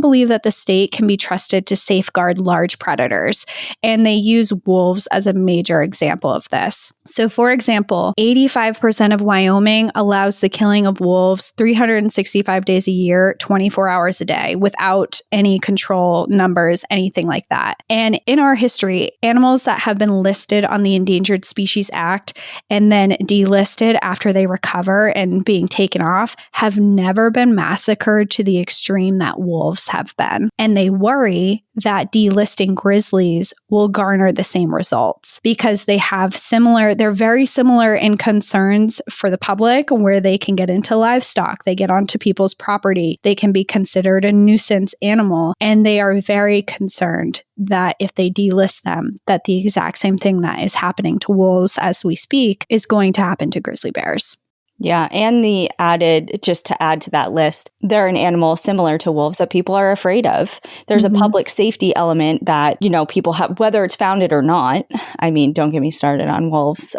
believe that the state can be trusted to safeguard large predators. And they use wolves as a major example of this. So for example, 85% of Wyoming allows the killing of wolves 365 days a year, 24 hours a day, without any control numbers, anything like that. And in our history, animals that have been listed on the Endangered Species Act and then delisted after they recover and being taken off have never been massacred to the extreme that wolves have been. And they worry that delisting grizzlies will garner the same results because they're very similar in concerns for the public, where they can get into livestock, they get onto people's property, they can be considered a nuisance animal, and they are very concerned that if they delist them, that the exact same thing that is happening to wolves as we speak is going to happen to grizzly bears. Yeah. And just to add to that list, they're an animal similar to wolves that people are afraid of. There's a public safety element that, you know, people have, whether it's founded or not. I mean, don't get me started on wolves.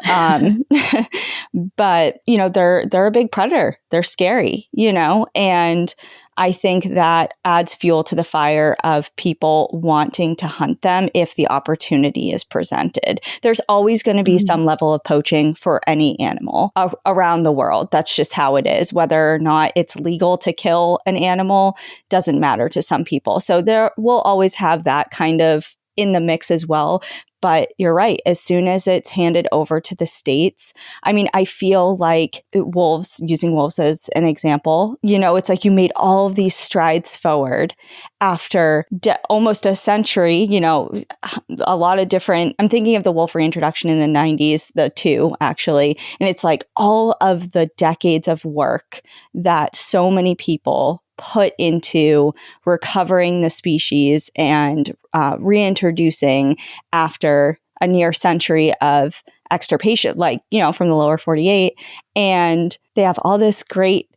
But, you know, they're a big predator. They're scary, you know, and I think that adds fuel to the fire of people wanting to hunt them if the opportunity is presented. There's always going to be some level of poaching for any animal around the world. That's just how it is. Whether or not it's legal to kill an animal doesn't matter to some people. So there will always have that kind of in the mix as well. But you're right. As soon as it's handed over to the states, I mean, I feel like using wolves as an example, you know, it's like you made all of these strides forward after almost a century, you know, a lot of different, I'm thinking of the wolf reintroduction in the 90s, the two actually. And it's like all of the decades of work that so many people put into recovering the species and reintroducing after a near century of extirpation, like, you know, from the lower 48. And they have all these great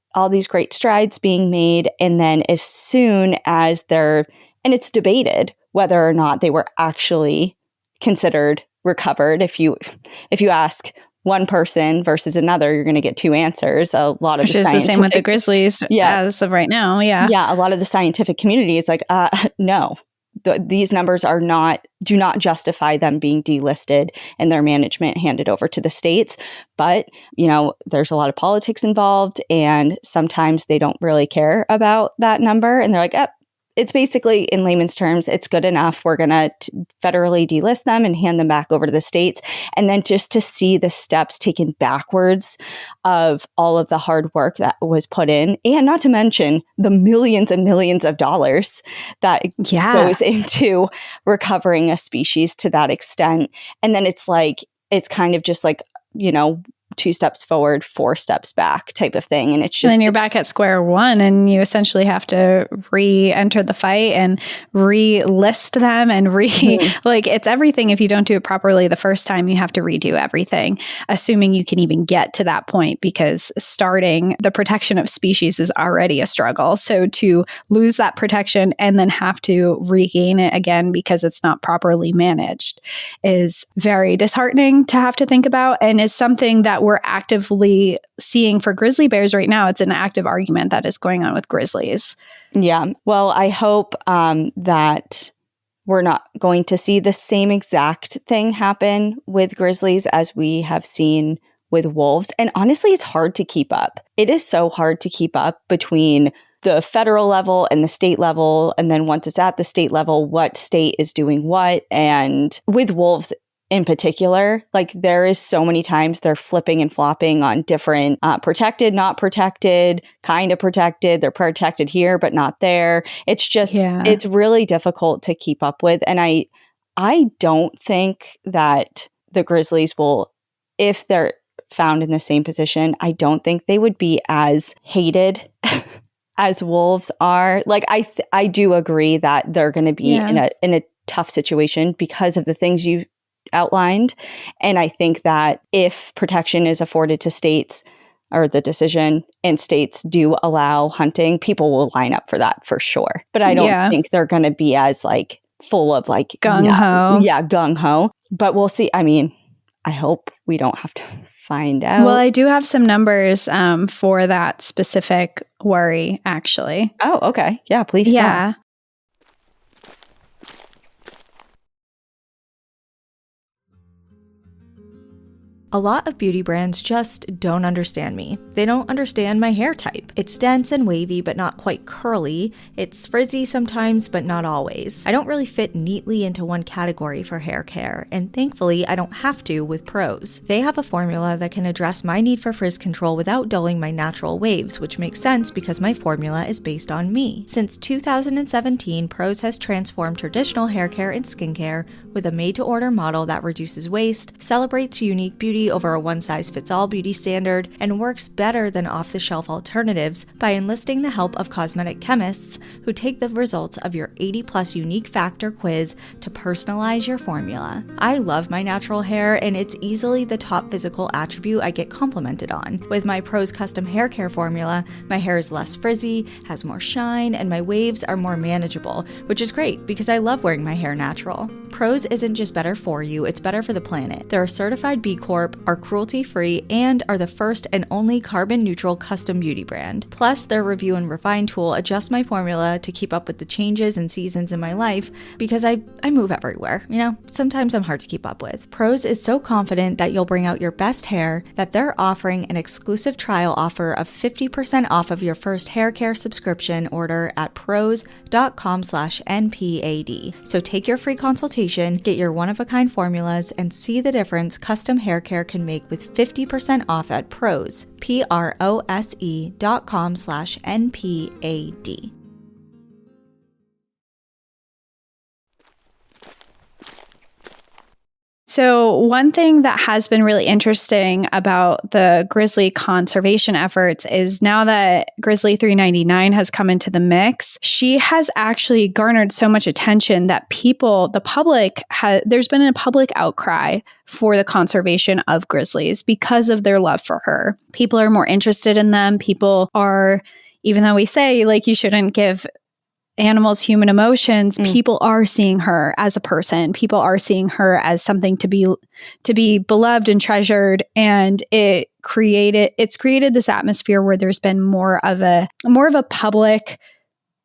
strides being made. And then as soon as and it's debated whether or not they were actually considered recovered. If you ask one person versus another, you're going to get two answers. A lot of Which is the same with the grizzlies as of right now. Yeah. Yeah. A lot of the scientific community is like, no, these numbers do not justify them being delisted and their management handed over to the states. But, you know, there's a lot of politics involved, and sometimes they don't really care about that number. And they're like, it's basically, in layman's terms, it's good enough. We're going to federally delist them and hand them back over to the states. And then just to see the steps taken backwards of all of the hard work that was put in, and not to mention the millions and millions of dollars that goes into recovering a species to that extent. And then it's kind of just like, 2 steps forward, 4 steps back type of thing. And it's just, and then you're back at square one, and you essentially have to re-enter the fight and re-list them and like, it's everything. If you don't do it properly the first time, you have to redo everything, assuming you can even get to that point, because starting the protection of species is already a struggle. So to lose that protection and then have to regain it again because it's not properly managed is very disheartening to have to think about, and is something that we're actively seeing for grizzly bears right now. It's an active argument that is going on with grizzlies. Yeah. Well, I hope that we're not going to see the same exact thing happen with grizzlies as we have seen with wolves. And honestly, it's hard to keep up. It is so hard to keep up between the federal level and the state level. And then once it's at the state level, what state is doing what. And with wolves in particular, like, there is so many times they're flipping and flopping on different protected, not protected, kind of protected. They're protected here, but not there. It's just, it's really difficult to keep up with. And I don't think that the grizzlies will, if they're found in the same position, I don't think they would be as hated as wolves are. Like, I do agree that they're going to be in a tough situation because of the things you outlined. And I think that if protection is afforded to states, or the decision, and states do allow hunting, people will line up for that for sure. But I don't think they're going to be as like full of like gung-ho. Gung-ho. But we'll see. I mean, I hope we don't have to find out. Well, I do have some numbers for that specific worry, actually. Oh, okay. Yeah, please. Yeah. A lot of beauty brands just don't understand me. They don't understand my hair type. It's dense and wavy, but not quite curly. It's frizzy sometimes, but not always. I don't really fit neatly into one category for hair care, and thankfully, I don't have to with Prose. They have a formula that can address my need for frizz control without dulling my natural waves, which makes sense because my formula is based on me. Since 2017, Prose has transformed traditional hair care and skincare with a made-to-order model that reduces waste, celebrates unique beauty over a one-size-fits-all beauty standard, and works better than off-the-shelf alternatives by enlisting the help of cosmetic chemists who take the results of your 80-plus unique factor quiz to personalize your formula. I love my natural hair, and it's easily the top physical attribute I get complimented on. With my Prose custom hair care formula, my hair is less frizzy, has more shine, and my waves are more manageable, which is great because I love wearing my hair natural. Prose isn't just better for you, it's better for the planet. They're a certified B Corp, are cruelty-free, and are the first and only carbon-neutral custom beauty brand. Plus, their review and refine tool adjusts my formula to keep up with the changes and seasons in my life because I move everywhere, sometimes I'm hard to keep up with. Prose is so confident that you'll bring out your best hair that they're offering an exclusive trial offer of 50% off of your first hair care subscription order at prose.com/NPAD. So take your free consultation, get your one-of-a-kind formulas, and see the difference custom hair care can make with 50% off at Prose, prose.com/NPAD. So one thing that has been really interesting about the grizzly conservation efforts is now that Grizzly 399 has come into the mix, she has actually garnered so much attention that there's been a public outcry for the conservation of grizzlies because of their love for her. People are more interested in them. People are, even though we say like you shouldn't give animals human emotions, people are seeing her as a person. People are seeing her as something to be beloved and treasured, and it's created this atmosphere where there's been more of a public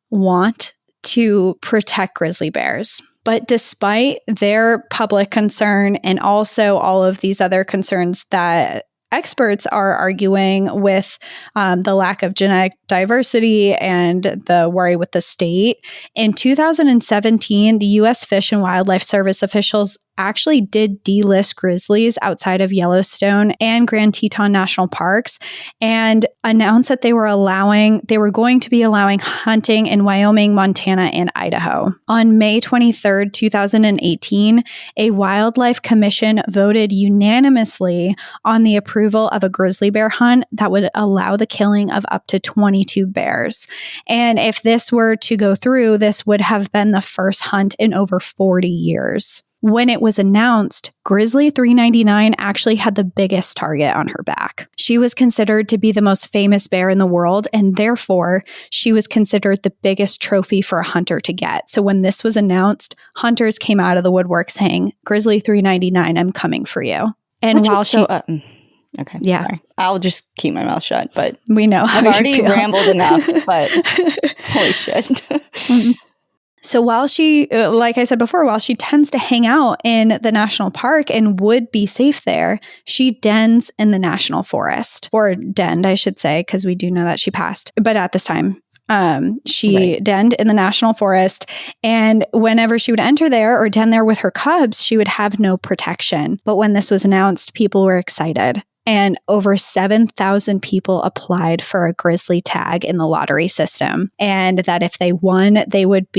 want to protect grizzly bears. But despite their public concern and also all of these other concerns that experts are arguing with the lack of genetic diversity and the worry with the state. In 2017, the U.S. Fish and Wildlife Service officials actually did delist grizzlies outside of Yellowstone and Grand Teton National Parks and announced that they were going to be allowing hunting in Wyoming, Montana, and Idaho. On May 23rd, 2018, a wildlife commission voted unanimously on the approval of a grizzly bear hunt that would allow the killing of up to 22 bears. And if this were to go through, this would have been the first hunt in over 40 years. When it was announced, Grizzly 399 actually had the biggest target on her back. She was considered to be the most famous bear in the world, and therefore, she was considered the biggest trophy for a hunter to get. So when this was announced, hunters came out of the woodwork saying, Grizzly 399, I'm coming for you. And while she... Okay. Yeah. Sorry. I'll just keep my mouth shut, but we know I've already rambled enough, but holy shit. So while she, like I said before, while she tends to hang out in the national park and would be safe there, she dens in the national forest, or denned, I should say, because we do know that she passed. But at this time, she denned in the national forest. And whenever she would enter there or den there with her cubs, she would have no protection. But when this was announced, people were excited. And over 7,000 people applied for a grizzly tag in the lottery system. And that if they won, they would have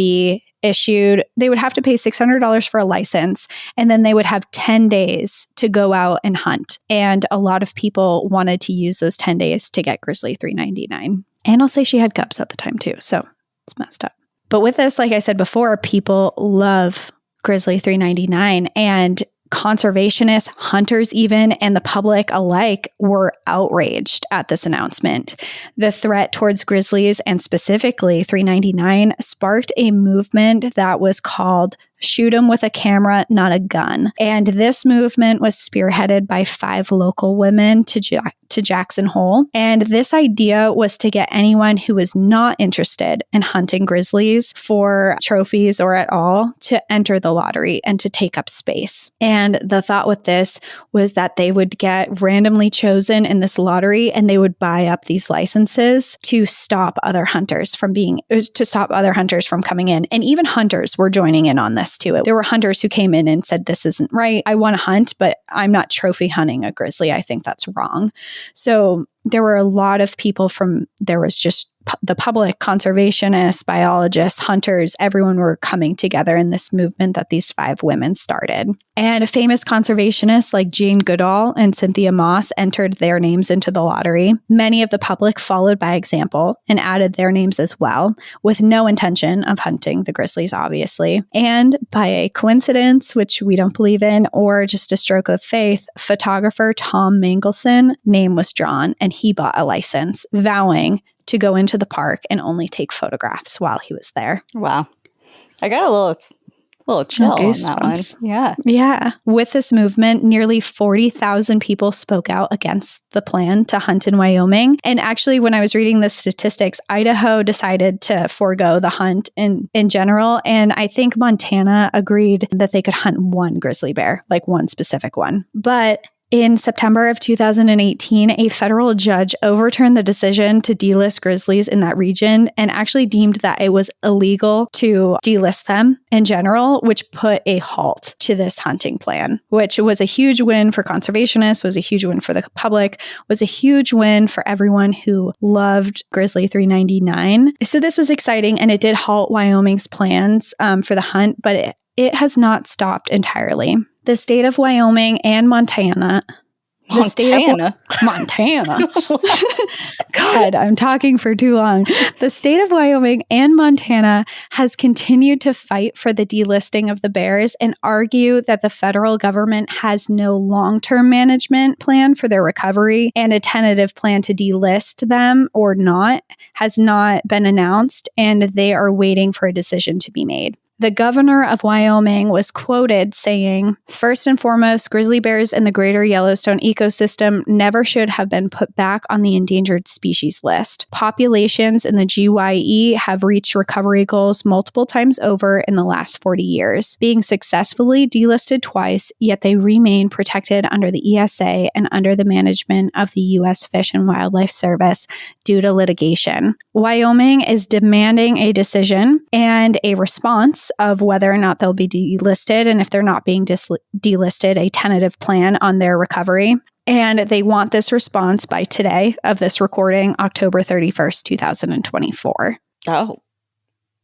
to pay $600 for a license. And then they would have 10 days to go out and hunt. And a lot of people wanted to use those 10 days to get Grizzly 399. And I'll say she had cubs at the time too. So it's messed up. But with this, like I said before, people love Grizzly 399, and conservationists, hunters even, and the public alike were outraged at this announcement. The threat towards grizzlies, and specifically 399, sparked a movement that was called Shoot 'em with a camera, not a gun. And this movement was spearheaded by 5 local women to Jackson Hole. And this idea was to get anyone who was not interested in hunting grizzlies for trophies or at all to enter the lottery and to take up space. And the thought with this was that they would get randomly chosen in this lottery, and they would buy up these licenses to stop other hunters from coming in. And even hunters were joining in on this too. There were hunters who came in and said, this isn't right. I want to hunt, but I'm not trophy hunting a grizzly. I think that's wrong. So there were a lot of people there was just the public, conservationists, biologists, hunters, everyone were coming together in this movement that these 5 women started. And famous conservationists like Jane Goodall and Cynthia Moss entered their names into the lottery. Many of the public followed by example and added their names as well, with no intention of hunting the grizzlies, obviously. And by a coincidence, which we don't believe in, or just a stroke of faith, photographer Tom Mangelson name was drawn, and he bought a license, vowing to go into the park and only take photographs while he was there. Wow. I got a little chill on that one. Yeah. Yeah. With this movement, nearly 40,000 people spoke out against the plan to hunt in Wyoming. And actually, when I was reading the statistics, Idaho decided to forego the hunt in general. And I think Montana agreed that they could hunt one grizzly bear, like one specific one. But in September of 2018, a federal judge overturned the decision to delist grizzlies in that region and actually deemed that it was illegal to delist them in general, which put a halt to this hunting plan, which was a huge win for conservationists, was a huge win for the public, was a huge win for everyone who loved Grizzly 399. So this was exciting, and it did halt Wyoming's plans for the hunt, but it has not stopped entirely. The state of Wyoming and Montana. Montana. God, I'm talking for too long. The state of Wyoming and Montana has continued to fight for the delisting of the bears and argue that the federal government has no long-term management plan for their recovery, and a tentative plan to delist them or not has not been announced, and they are waiting for a decision to be made. The governor of Wyoming was quoted saying, "First and foremost, grizzly bears in the Greater Yellowstone Ecosystem never should have been put back on the endangered species list. Populations in the GYE have reached recovery goals multiple times over in the last 40 years, being successfully delisted twice, yet they remain protected under the ESA and under the management of the U.S. Fish and Wildlife Service due to litigation." Wyoming is demanding a decision and a response of whether or not they'll be delisted, and if they're not being delisted, a tentative plan on their recovery. And they want this response by today of this recording, October 31st, 2024. Oh,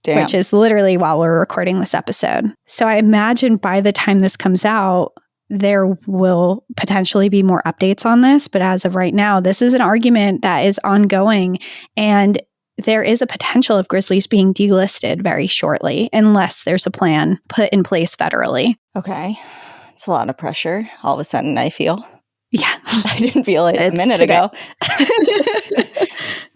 damn. Which is literally while we're recording this episode. So I imagine by the time this comes out, there will potentially be more updates on this. But as of right now, this is an argument that is ongoing, and there is a potential of grizzlies being delisted very shortly, unless there's a plan put in place federally. Okay. It's a lot of pressure. All of a sudden, I feel. Yeah. I didn't feel it a minute today. ago.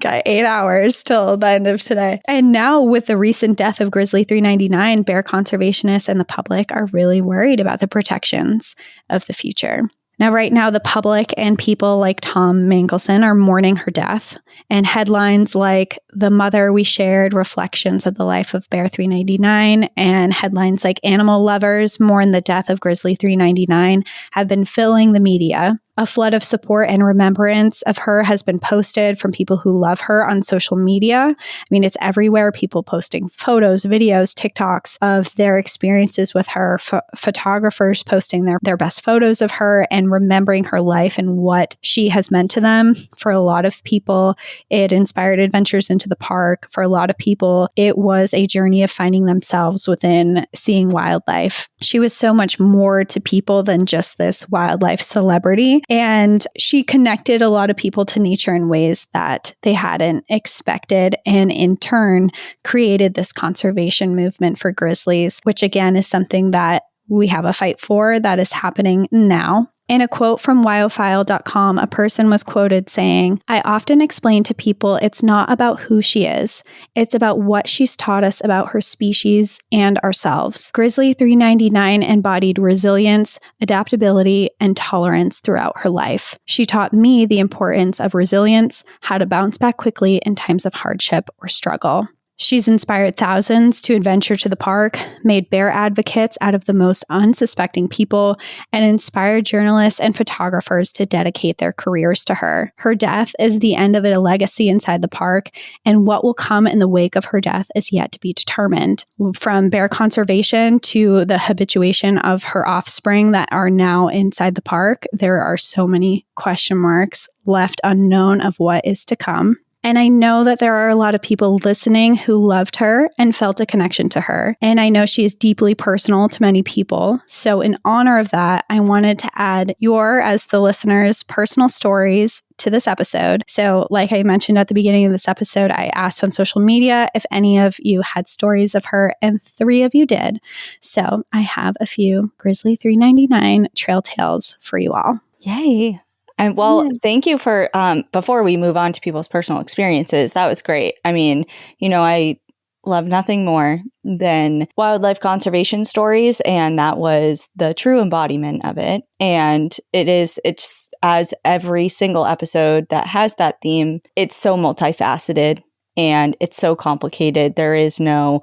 Got 8 hours till the end of today. And now with the recent death of Grizzly 399, bear conservationists and the public are really worried about the protections of the future. Now, right now, the public and people like Tom Mangelson are mourning her death. And headlines like "The Mother We Shared, Reflections of the Life of Bear 399," and headlines like "Animal Lovers Mourn the Death of Grizzly 399" have been filling the media. A flood of support and remembrance of her has been posted from people who love her on social media. I mean, it's everywhere. People posting photos, videos, TikToks of their experiences with her, photographers posting their best photos of her and remembering her life and what she has meant to them. For a lot of people, it inspired adventures into the park. For a lot of people, it was a journey of finding themselves within seeing wildlife. She was so much more to people than just this wildlife celebrity. And she connected a lot of people to nature in ways that they hadn't expected, and in turn created this conservation movement for grizzlies, which again is something that we have a fight for that is happening now. In a quote from wildfile.com, a person was quoted saying, "I often explain to people it's not about who she is. It's about what she's taught us about her species and ourselves. Grizzly 399 embodied resilience, adaptability, and tolerance throughout her life. She taught me the importance of resilience, how to bounce back quickly in times of hardship or struggle." She's inspired thousands to adventure to the park, made bear advocates out of the most unsuspecting people, and inspired journalists and photographers to dedicate their careers to her. Her death is the end of a legacy inside the park, and what will come in the wake of her death is yet to be determined. From bear conservation to the habituation of her offspring that are now inside the park, there are so many question marks left unknown of what is to come. And I know that there are a lot of people listening who loved her and felt a connection to her. And I know she is deeply personal to many people. So in honor of that, I wanted to add your, as the listeners, personal stories to this episode. So like I mentioned at the beginning of this episode, I asked on social media if any of you had stories of her, and 3 of you did. So I have a few Grizzly 399 trail tales for you all. Yay. And thank you for, before we move on to people's personal experiences, that was great. I mean, I love nothing more than wildlife conservation stories, and that was the true embodiment of it. And it's as every single episode that has that theme, it's so multifaceted and it's so complicated. There is no,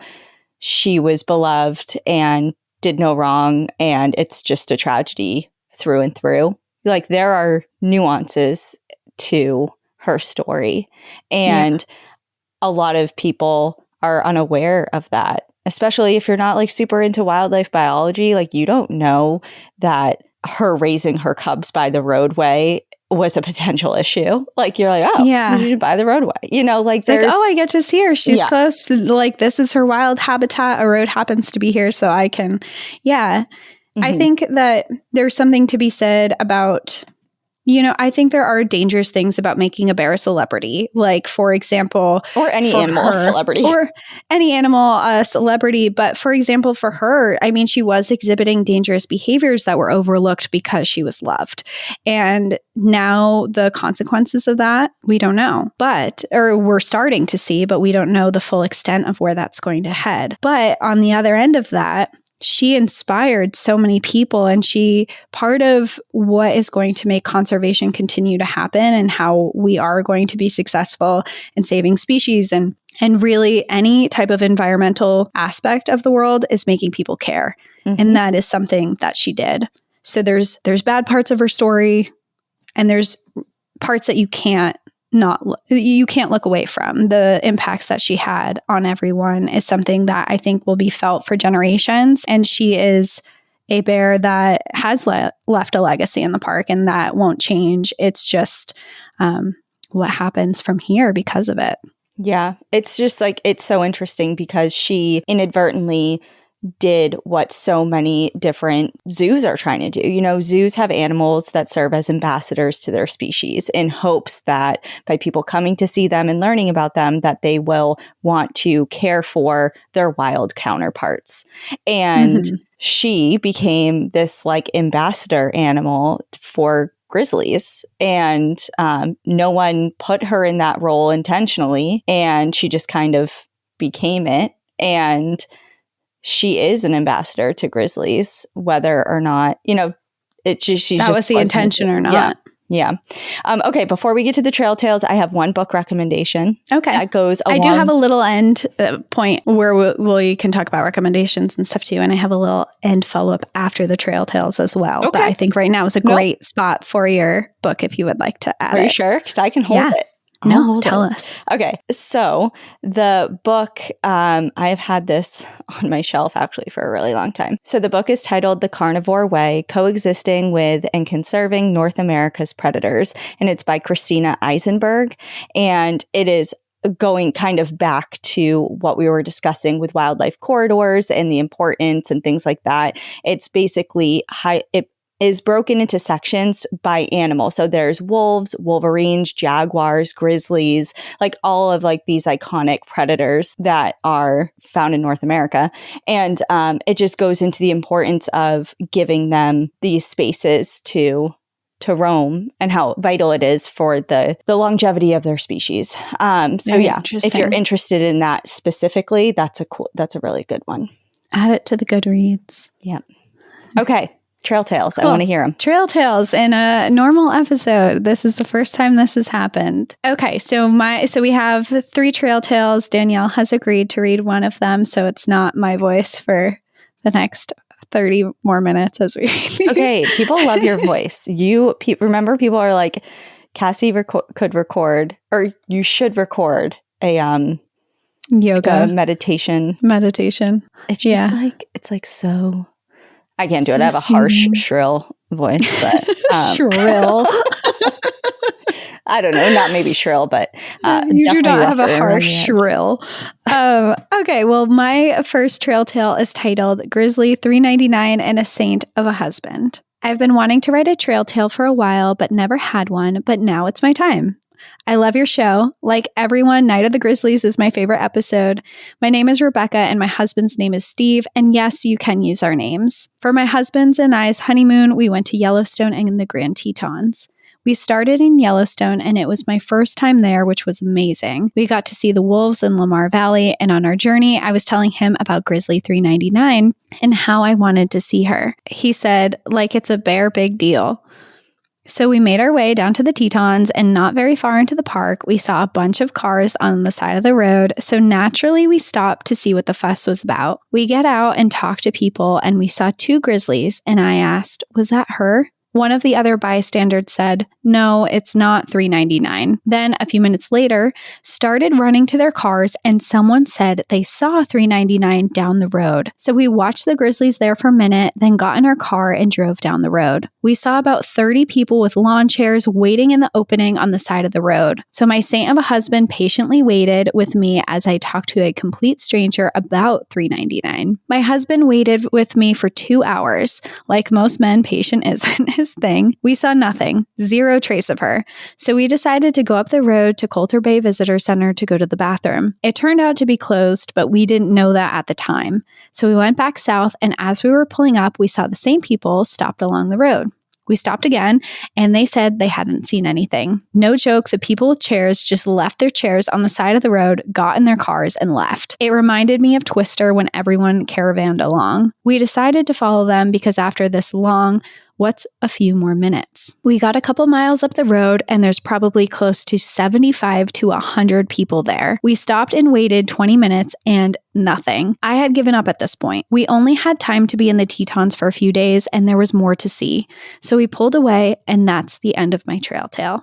she was beloved and did no wrong, and it's just a tragedy through and through. Like, there are nuances to her story, and a lot of people are unaware of that, especially if you're not like super into wildlife biology. Like, you don't know that her raising her cubs by the roadway was a potential issue. Like, you're like, oh, you should buy the roadway. Like, I get to see her. She's close. Like, this is her wild habitat. A road happens to be here, so I can, I think that there's something to be said about I think there are dangerous things about making a bear a celebrity. Like, for example, or any animal celebrity. Or any animal celebrity. But for example, for her, I mean, she was exhibiting dangerous behaviors that were overlooked because she was loved. And now the consequences of that, we don't know. Or we're starting to see, but we don't know the full extent of where that's going to head. But on the other end of that, she inspired so many people, and part of what is going to make conservation continue to happen and how we are going to be successful in saving species and really any type of environmental aspect of the world is making people care. Mm-hmm. And that is something that she did. So there's bad parts of her story, and there's parts that you can't look away from. The impacts that she had on everyone is something that I think will be felt for generations. And she is a bear that has left a legacy in the park, and that won't change. It's just what happens from here because of it. Yeah, it's just like, it's so interesting because she inadvertently did what so many different zoos are trying to do. Zoos have animals that serve as ambassadors to their species in hopes that by people coming to see them and learning about them, that they will want to care for their wild counterparts. And she became this like ambassador animal for grizzlies, and no one put her in that role intentionally, and she just kind of became it. And she is an ambassador to grizzlies, whether or not, it just, that was the intention or not. Yeah. Okay. Before we get to the trail tales, I have one book recommendation. Okay. That goes along. I do have a little end point where we can talk about recommendations and stuff too. And I have a little end follow-up after the trail tales as well. Okay. But I think right now is a great spot for your book if you would like to add it. Are you sure? Because I can hold it. No, tell us. Okay. So the book, I have had this on my shelf actually for a really long time. So the book is titled The Carnivore Way, Coexisting with and Conserving North America's Predators. And it's by Christina Eisenberg. And it is going kind of back to what we were discussing with wildlife corridors and the importance and things like that. It's basically it is broken into sections by animal. So there's wolves, wolverines, jaguars, grizzlies, like all of like these iconic predators that are found in North America. And it just goes into the importance of giving them these spaces to roam and how vital it is for the longevity of their species. So yeah, if you're interested in that specifically, that's a really good one. Add it to the Goodreads. Yeah. Okay. Trail tales. Cool. I want to hear them. Trail tales in a normal episode. This is the first time this has happened. Okay, so we have 3 trail tales. Danielle has agreed to read one of them, so it's not my voice for the next 30 more minutes as we read these. Okay, people love your voice. Remember, people are like, Cassie could record, or you should record a yoga meditation. It's just it's like so. I can't do it. I have a harsh, shrill voice, but shrill. I don't know, not maybe shrill, but you do not have a harsh shrill. Okay, well, my first trail tale is titled Grizzly 399 and a Saint of a Husband. I've been wanting to write a trail tale for a while, but never had one, but now it's my time. I love your show. Like everyone, Night of the Grizzlies is my favorite episode. My name is Rebecca and my husband's name is Steve. And yes, you can use our names. For my husband's and I's honeymoon, we went to Yellowstone and the Grand Tetons. We started in Yellowstone and it was my first time there, which was amazing. We got to see the wolves in Lamar Valley, and on our journey, I was telling him about Grizzly 399 and how I wanted to see her. He said, like it's a bare big deal. So we made our way down to the Tetons, and not very far into the park, we saw a bunch of cars on the side of the road, so naturally we stopped to see what the fuss was about. We get out and talk to people, and we saw 2 grizzlies, and I asked, was that her? One of the other bystanders said, no, it's not 399. Then a few minutes later, started running to their cars and someone said they saw 399 down the road. So we watched the grizzlies there for a minute, then got in our car and drove down the road. We saw about 30 people with lawn chairs waiting in the opening on the side of the road. So my saint of a husband patiently waited with me as I talked to a complete stranger about 399. My husband waited with me for 2 hours. Like most men, patient isn't his strangest thing, we saw nothing, zero trace of her. So we decided to go up the road to Coulter Bay Visitor Center to go to the bathroom. It turned out to be closed, but we didn't know that at the time. So we went back south, and as we were pulling up, we saw the same people stopped along the road. We stopped again, and they said they hadn't seen anything. No joke, the people with chairs just left their chairs on the side of the road, got in their cars, and left. It reminded me of Twister when everyone caravanned along. We decided to follow them because after this long, what's a few more minutes? We got a couple miles up the road, and there's probably close to 75 to 100 people there. We stopped and waited 20 minutes and nothing. I had given up at this point. We only had time to be in the Tetons for a few days, and there was more to see. So we pulled away, and that's the end of my trail tale.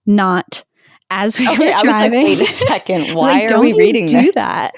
Not as we were driving. I was like, wait a second. Why are we reading this? Don't do that.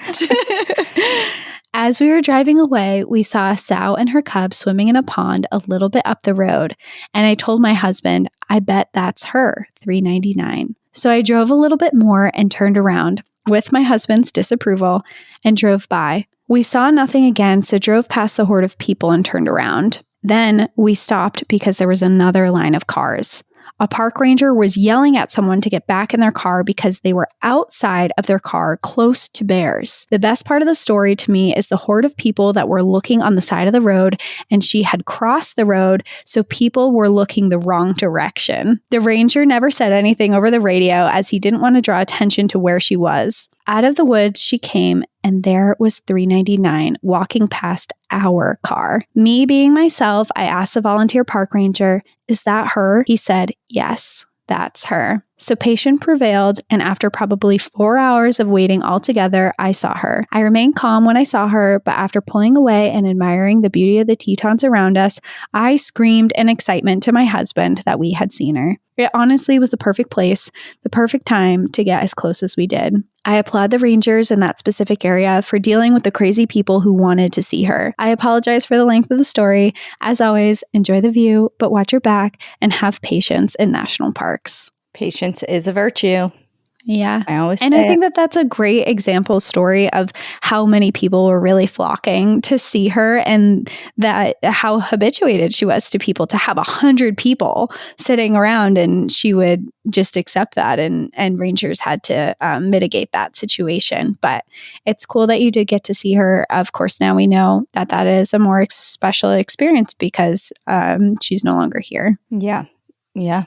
As we were driving away, we saw a sow and her cub swimming in a pond a little bit up the road, and I told my husband, I bet that's her, $3.99. So I drove a little bit more and turned around, with my husband's disapproval, and drove by. We saw nothing again, so drove past the horde of people and turned around. Then we stopped because there was another line of cars. A park ranger was yelling at someone to get back in their car because they were outside of their car close to bears. The best part of the story to me is the horde of people that were looking on the side of the road, and she had crossed the road, so people were looking the wrong direction. The ranger never said anything over the radio as he didn't want to draw attention to where she was. Out of the woods she came, and there was $3.99 walking past our car. Me being myself, I asked the volunteer park ranger, "Is that her?" He said, "Yes, that's her." So patience prevailed, and after probably 4 hours of waiting altogether, I saw her. I remained calm when I saw her, but after pulling away and admiring the beauty of the Tetons around us, I screamed in excitement to my husband that we had seen her. It honestly was the perfect place, the perfect time to get as close as we did. I applaud the rangers in that specific area for dealing with the crazy people who wanted to see her. I apologize for the length of the story. As always, enjoy the view, but watch your back and have patience in national parks. Patience is a virtue. Yeah. I always and I think that that's a great example story of how many people were really flocking to see her, and that how habituated she was to people, to have 100 people sitting around, and she would just accept that, and rangers had to mitigate that situation. But it's cool that you did get to see her. Of course, now we know that that is a more special experience because she's no longer here. Yeah. Yeah.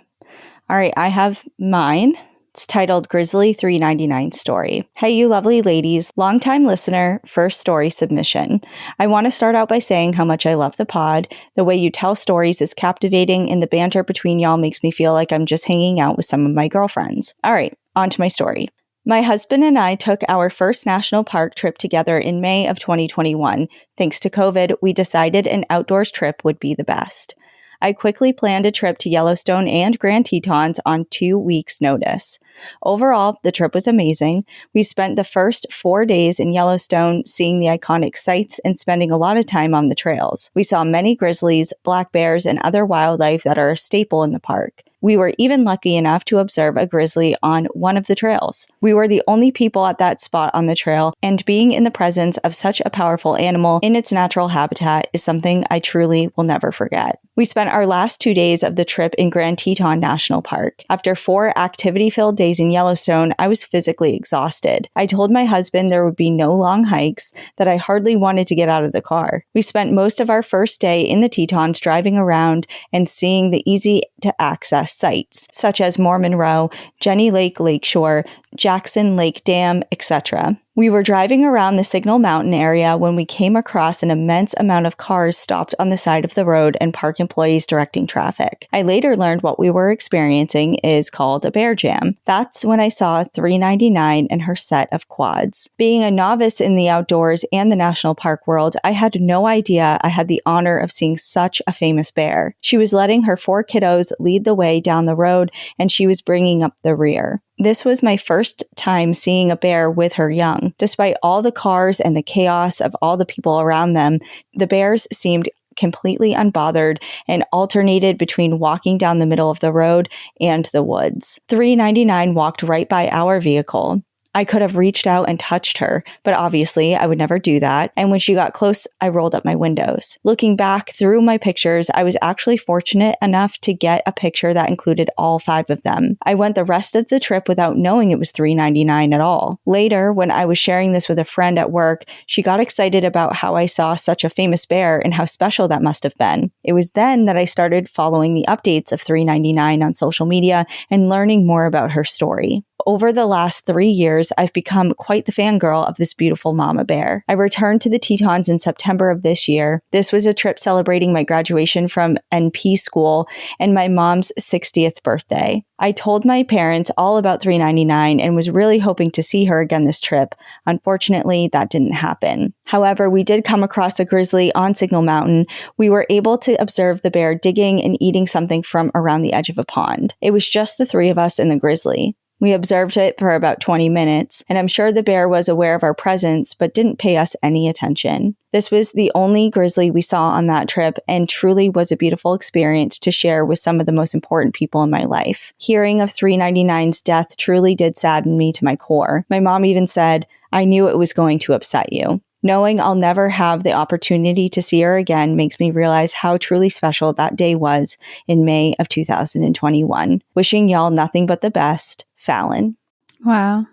All right. I have mine. It's titled Grizzly $3.99 Story. Hey, you lovely ladies. Longtime listener, first story submission. I want to start out by saying how much I love the pod. The way you tell stories is captivating, and the banter between y'all makes me feel like I'm just hanging out with some of my girlfriends. All right, on to my story. My husband and I took our first national park trip together in May of 2021. Thanks to COVID, we decided an outdoors trip would be the best. I quickly planned a trip to Yellowstone and Grand Tetons on 2 weeks' notice. Overall, the trip was amazing. We spent the first 4 days in Yellowstone seeing the iconic sights and spending a lot of time on the trails. We saw many grizzlies, black bears, and other wildlife that are a staple in the park. We were even lucky enough to observe a grizzly on one of the trails. We were the only people at that spot on the trail, and being in the presence of such a powerful animal in its natural habitat is something I truly will never forget. We spent our last 2 days of the trip in Grand Teton National Park. After 4 activity-filled days in Yellowstone, I was physically exhausted. I told my husband there would be no long hikes, that I hardly wanted to get out of the car. We spent most of our first day in the Tetons driving around and seeing the easy-to-access sites, such as Mormon Row, Jenny Lake Lakeshore, Jackson Lake Dam, etc. We were driving around the Signal Mountain area when we came across an immense amount of cars stopped on the side of the road and park employees directing traffic. I later learned what we were experiencing is called a bear jam. That's when I saw $3.99 and her set of quads. Being a novice in the outdoors and the national park world, I had no idea I had the honor of seeing such a famous bear. She was letting her 4 kiddos lead the way down the road, and she was bringing up the rear. This was my first time seeing a bear with her young. Despite all the cars and the chaos of all the people around them, the bears seemed completely unbothered and alternated between walking down the middle of the road and the woods. $3.99 walked right by our vehicle. I could have reached out and touched her, but obviously I would never do that. And when she got close, I rolled up my windows. Looking back through my pictures, I was actually fortunate enough to get a picture that included all 5 of them. I went the rest of the trip without knowing it was $3.99 at all. Later, when I was sharing this with a friend at work, she got excited about how I saw such a famous bear and how special that must have been. It was then that I started following the updates of $3.99 on social media and learning more about her story. Over the last 3 years, I've become quite the fangirl of this beautiful mama bear. I returned to the Tetons in September of this year. This was a trip celebrating my graduation from NP school and my mom's 60th birthday. I told my parents all about $3.99 and was really hoping to see her again this trip. Unfortunately, that didn't happen. However, we did come across a grizzly on Signal Mountain. We were able to observe the bear digging and eating something from around the edge of a pond. It was just the 3 of us and the grizzly. We observed it for about 20 minutes, and I'm sure the bear was aware of our presence, but didn't pay us any attention. This was the only grizzly we saw on that trip, and truly was a beautiful experience to share with some of the most important people in my life. Hearing of $3.99's death truly did sadden me to my core. My mom even said, "I knew it was going to upset you." Knowing I'll never have the opportunity to see her again makes me realize how truly special that day was in May of 2021. Wishing y'all nothing but the best. Fallon. Wow.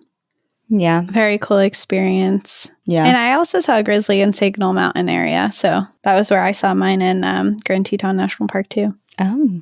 Yeah. Very cool experience. Yeah. And I also saw a grizzly in Signal Mountain area. So that was where I saw mine in Grand Teton National Park too. Oh.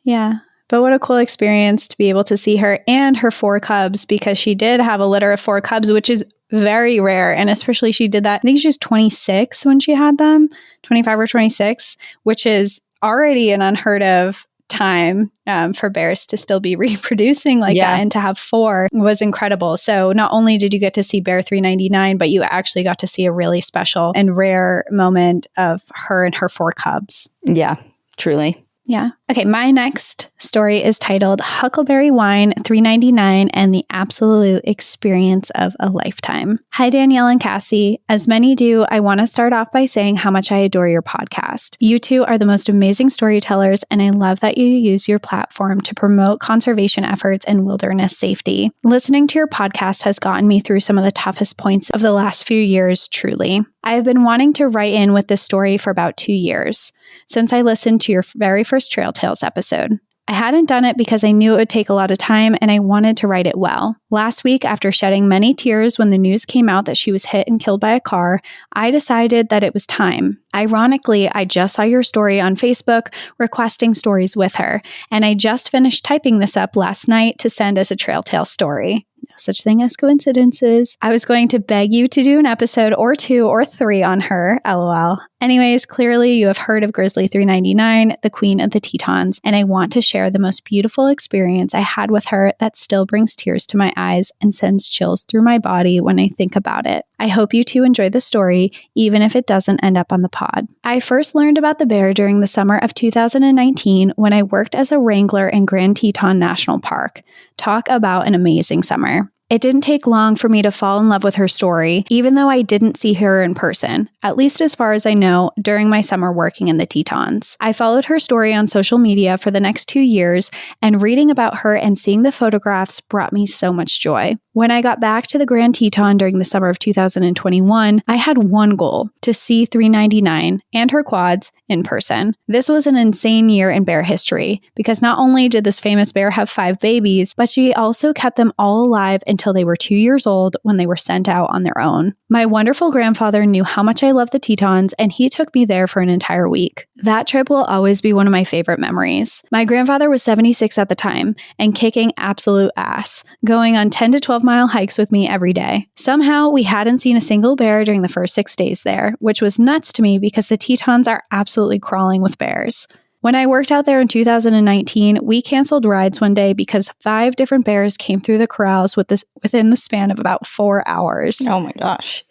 Yeah. But what a cool experience to be able to see her and her 4 cubs, because she did have a litter of 4 cubs, which is very rare. And especially she did that, I think she was 26 when she had them, 25 or 26, which is already an unheard of time for bears to still be reproducing like that, and to have 4 was incredible. So not only did you get to see bear $3.99, but you actually got to see a really special and rare moment of her and her 4 cubs. Yeah, truly. Yeah. Okay, my next story is titled Huckleberry Wine $3.99 and the Absolute Experience of a Lifetime. Hi, Danielle and Cassie. As many do, I want to start off by saying how much I adore your podcast. You two are the most amazing storytellers, and I love that you use your platform to promote conservation efforts and wilderness safety. Listening to your podcast has gotten me through some of the toughest points of the last few years, truly. I have been wanting to write in with this story for about 2 years, since I listened to your very first Trail Tales episode. I hadn't done it because I knew it would take a lot of time and I wanted to write it well. Last week, after shedding many tears when the news came out that she was hit and killed by a car, I decided that it was time. Ironically, I just saw your story on Facebook requesting stories with her, and I just finished typing this up last night to send as a Trail Tale story. No such thing as coincidences. I was going to beg you to do an episode or 2 or 3 on her, lol. Anyways, clearly you have heard of Grizzly $3.99, the queen of the Tetons, and I want to share the most beautiful experience I had with her that still brings tears to my eyes and sends chills through my body when I think about it. I hope you two enjoy the story, even if it doesn't end up on the pod. I first learned about the bear during the summer of 2019 when I worked as a wrangler in Grand Teton National Park. Talk about an amazing summer. It didn't take long for me to fall in love with her story, even though I didn't see her in person, at least as far as I know, during my summer working in the Tetons. I followed her story on social media for the next 2 years, and reading about her and seeing the photographs brought me so much joy. When I got back to the Grand Teton during the summer of 2021, I had one goal: to see $3.99 and her quads in person. This was an insane year in bear history, because not only did this famous bear have 5 babies, but she also kept them all alive until they were 2 years old when they were sent out on their own. My wonderful grandfather knew how much I loved the Tetons, and he took me there for an entire week. That trip will always be one of my favorite memories. My grandfather was 76 at the time and kicking absolute ass, going on 10 to 12-mile hikes with me every day. Somehow, we hadn't seen a single bear during the first 6 days there, which was nuts to me because the Tetons are absolutely crawling with bears. When I worked out there in 2019, we canceled rides one day because 5 different bears came through the corrals within the span of about 4 hours. Oh my gosh.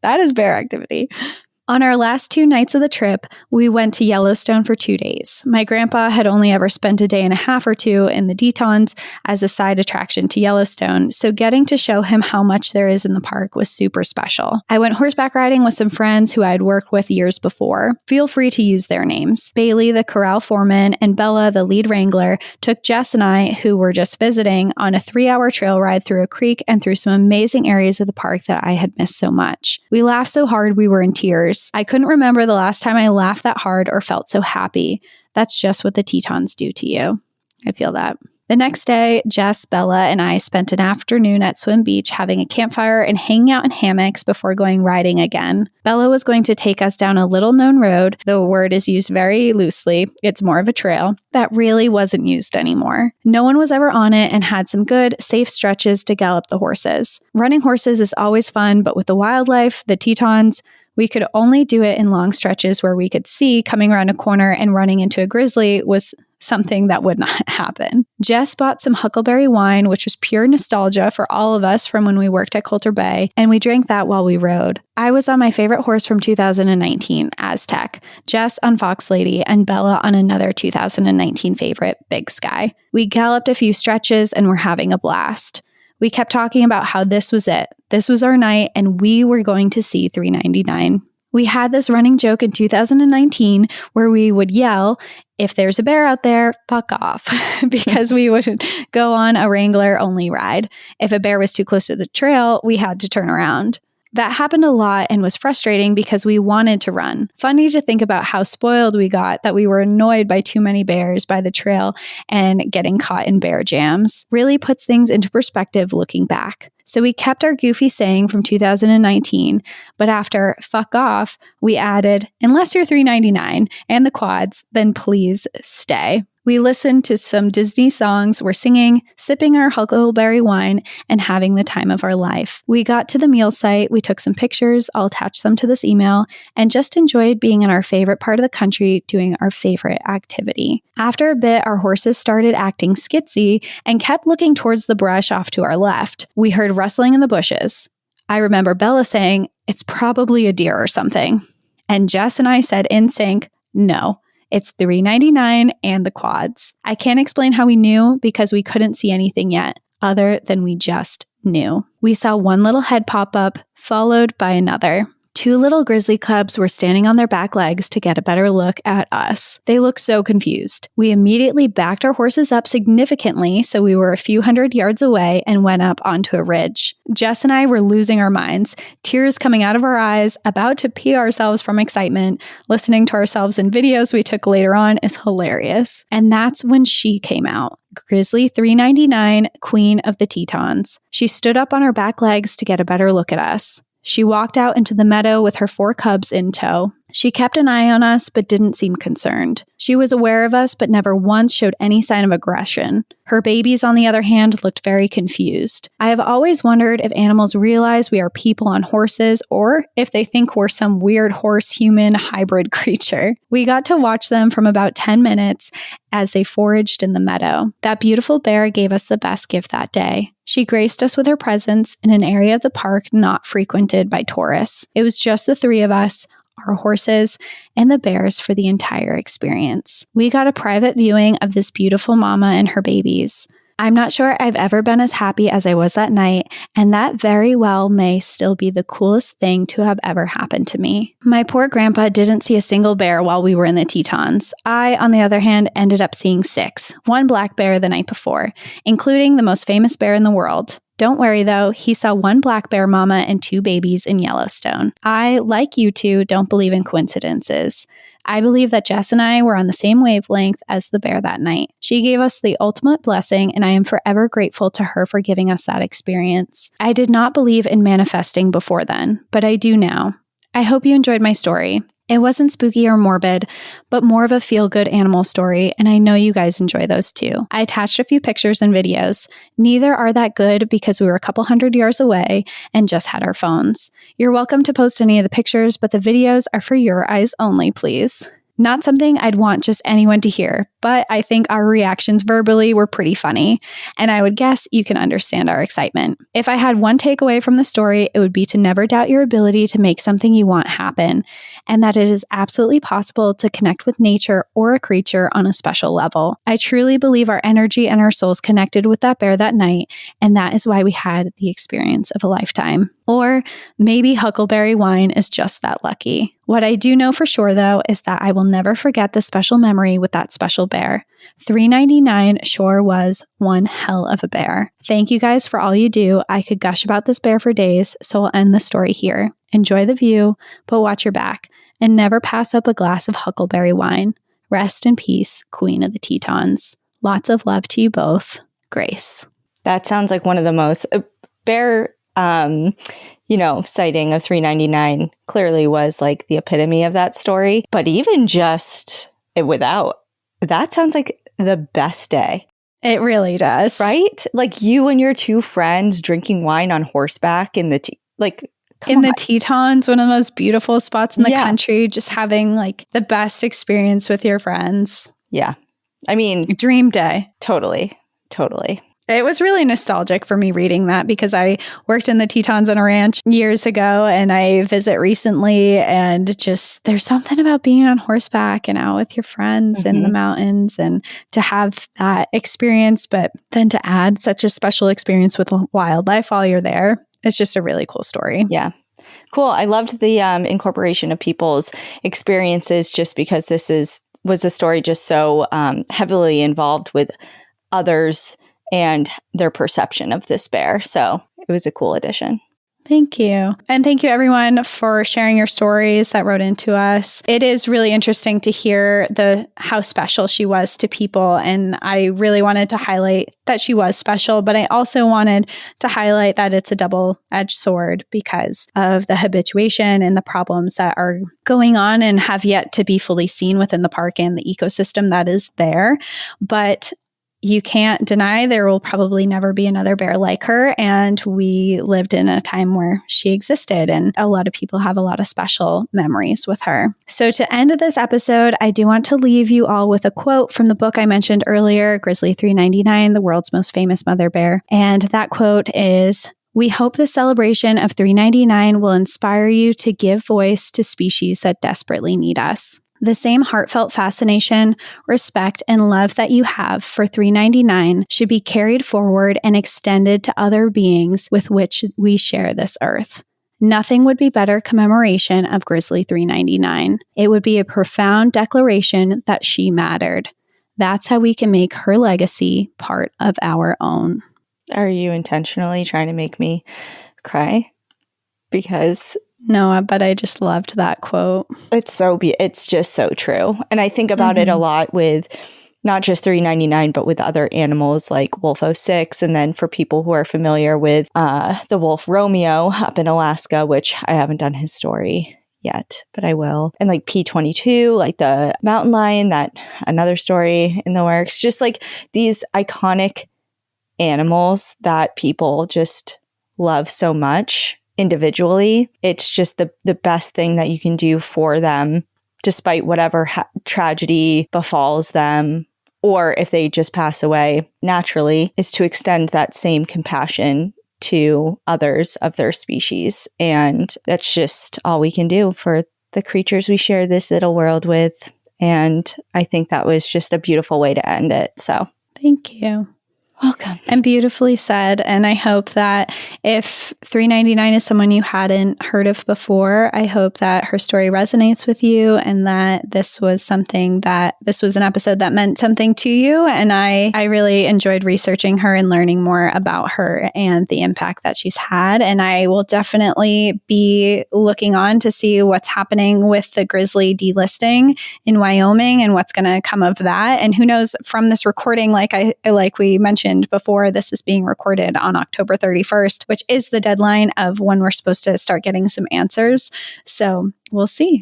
That is bear activity. On our last 2 nights of the trip, we went to Yellowstone for 2 days. My grandpa had only ever spent a day and a half or two in the Tetons as a side attraction to Yellowstone, so getting to show him how much there is in the park was super special. I went horseback riding with some friends who I had worked with years before. Feel free to use their names. Bailey, the corral foreman, and Bella, the lead wrangler, took Jess and I, who were just visiting, on a 3-hour trail ride through a creek and through some amazing areas of the park that I had missed so much. We laughed so hard we were in tears. I couldn't remember the last time I laughed that hard or felt so happy. That's just what the Tetons do to you. I feel that. The next day, Jess, Bella, and I spent an afternoon at Swim Beach having a campfire and hanging out in hammocks before going riding again. Bella was going to take us down a little-known road. The word is used very loosely. It's more of a trail that really wasn't used anymore. No one was ever on it and had some good, safe stretches to gallop the horses. Running horses is always fun, but with the wildlife, the Tetons, we could only do it in long stretches where we could see coming around a corner and running into a grizzly was something that would not happen. Jess bought some huckleberry wine, which was pure nostalgia for all of us from when we worked at Coulter Bay, and we drank that while we rode. I was on my favorite horse from 2019, Aztec, Jess on Fox Lady, and Bella on another 2019 favorite, Big Sky. We galloped a few stretches and were having a blast. We kept talking about how this was it. This was our night, and we were going to see 399. We had this running joke in 2019 where we would yell, "If there's a bear out there, fuck off," because we would go on a wrangler-only ride. If a bear was too close to the trail, we had to turn around. That happened a lot and was frustrating because we wanted to run. Funny to think about how spoiled we got that we were annoyed by too many bears by the trail and getting caught in bear jams. Really puts things into perspective looking back. So we kept our goofy saying from 2019, but after fuck off, we added, unless you're 399 and the quads, then please stay. We listened to some Disney songs, were singing, sipping our huckleberry wine, and having the time of our life. We got to the meal site, we took some pictures, I'll attach them to this email, and just enjoyed being in our favorite part of the country doing our favorite activity. After a bit, our horses started acting skitsy and kept looking towards the brush off to our left. We heard rustling in the bushes. I remember Bella saying, "It's probably a deer or something." And Jess and I said in sync, "No. It's 399 and the quads." I can't explain how we knew because we couldn't see anything yet, other than we just knew. We saw one little head pop up, followed by another. 2 little grizzly cubs were standing on their back legs to get a better look at us. They looked so confused. We immediately backed our horses up significantly, so we were a few hundred yards away and went up onto a ridge. Jess and I were losing our minds, tears coming out of our eyes, about to pee ourselves from excitement. Listening to ourselves in videos we took later on is hilarious. And that's when she came out. Grizzly 399, Queen of the Tetons. She stood up on her back legs to get a better look at us. She walked out into the meadow with her 4 cubs in tow. She kept an eye on us, but didn't seem concerned. She was aware of us, but never once showed any sign of aggression. Her babies, on the other hand, looked very confused. I have always wondered if animals realize we are people on horses, or if they think we're some weird horse-human hybrid creature. We got to watch them from about 10 minutes as they foraged in the meadow. That beautiful bear gave us the best gift that day. She graced us with her presence in an area of the park not frequented by tourists. It was just the 3 of us, our horses, and the bears for the entire experience. We got a private viewing of this beautiful mama and her babies. I'm not sure I've ever been as happy as I was that night, and that very well may still be the coolest thing to have ever happened to me. My poor grandpa didn't see a single bear while we were in the Tetons. I, on the other hand, ended up seeing 6, 1 black bear the night before, including the most famous bear in the world. Don't worry though, he saw 1 black bear mama and 2 babies in Yellowstone. I, like you two, don't believe in coincidences. I believe that Jess and I were on the same wavelength as the bear that night. She gave us the ultimate blessing, and I am forever grateful to her for giving us that experience. I did not believe in manifesting before then, but I do now. I hope you enjoyed my story. It wasn't spooky or morbid, but more of a feel-good animal story, and I know you guys enjoy those too. I attached a few pictures and videos. Neither are that good because we were a couple hundred yards away and just had our phones. You're welcome to post any of the pictures, but the videos are for your eyes only, please. Not something I'd want just anyone to hear, but I think our reactions verbally were pretty funny, and I would guess you can understand our excitement. If I had one takeaway from the story, it would be to never doubt your ability to make something you want happen, and that it is absolutely possible to connect with nature or a creature on a special level. I truly believe our energy and our souls connected with that bear that night, and that is why we had the experience of a lifetime. Or maybe huckleberry wine is just that lucky. What I do know for sure, though, is that I will never forget the special memory with that special bear. 399 sure was one hell of a bear. Thank you guys for all you do. I could gush about this bear for days, so I'll end the story here. Enjoy the view, but watch your back, and never pass up a glass of huckleberry wine. Rest in peace, Queen of the Tetons. Lots of love to you both. Grace. That sounds like one of the most bear sighting of 399 clearly was like the epitome of that story. But even just without, that sounds like the best day. It really does. Right? Like you and your two friends drinking wine on horseback in the the Tetons, one of the most beautiful spots in the country, just having like the best experience with your friends. Yeah. I mean, dream day. Totally. It was really nostalgic for me reading that because I worked in the Tetons on a ranch years ago and I visit recently, and just there's something about being on horseback and out with your friends in the mountains, and to have that experience, but then to add such a special experience with wildlife while you're there. It's just a really cool story. Yeah. Cool. I loved the incorporation of people's experiences, just because this was a story just so heavily involved with others and their perception of this bear. So it was a cool addition. Thank you. And thank you everyone for sharing your stories that wrote into us. It is really interesting to hear how special she was to people. And I really wanted to highlight that she was special, but I also wanted to highlight that it's a double-edged sword because of the habituation and the problems that are going on and have yet to be fully seen within the park and the ecosystem that is there. But you can't deny there will probably never be another bear like her. And we lived in a time where she existed, and a lot of people have a lot of special memories with her. So to end this episode, I do want to leave you all with a quote from the book I mentioned earlier, Grizzly 399, the world's most famous mother bear. And that quote is, "We hope the celebration of 399 will inspire you to give voice to species that desperately need us. The same heartfelt fascination, respect, and love that you have for 399 should be carried forward and extended to other beings with which we share this earth. Nothing would be better commemoration of Grizzly 399. It would be a profound declaration that she mattered. That's how we can make her legacy part of our own." Are you intentionally trying to make me cry? Because no, but I just loved that quote. It's just so true. And I think about it a lot with not just 399, but with other animals like Wolf 06. And then for people who are familiar with the wolf Romeo up in Alaska, which I haven't done his story yet, but I will. And like P22, like the mountain lion, that another story in the works. Just like these iconic animals that people just love so much. Individually, it's just the best thing that you can do for them, despite whatever tragedy befalls them, or if they just pass away naturally, is to extend that same compassion to others of their species. And that's just all we can do for the creatures we share this little world with. And I think that was just a beautiful way to end it. So thank you. Welcome. And beautifully said. And I hope that if 399 is someone you hadn't heard of before, I hope that her story resonates with you and that this was an episode that meant something to you. And I really enjoyed researching her and learning more about her and the impact that she's had. And I will definitely be looking on to see what's happening with the grizzly delisting in Wyoming and what's going to come of that. And who knows, from this recording, like we mentioned before, this is being recorded on October 31st, which is the deadline of when we're supposed to start getting some answers. So we'll see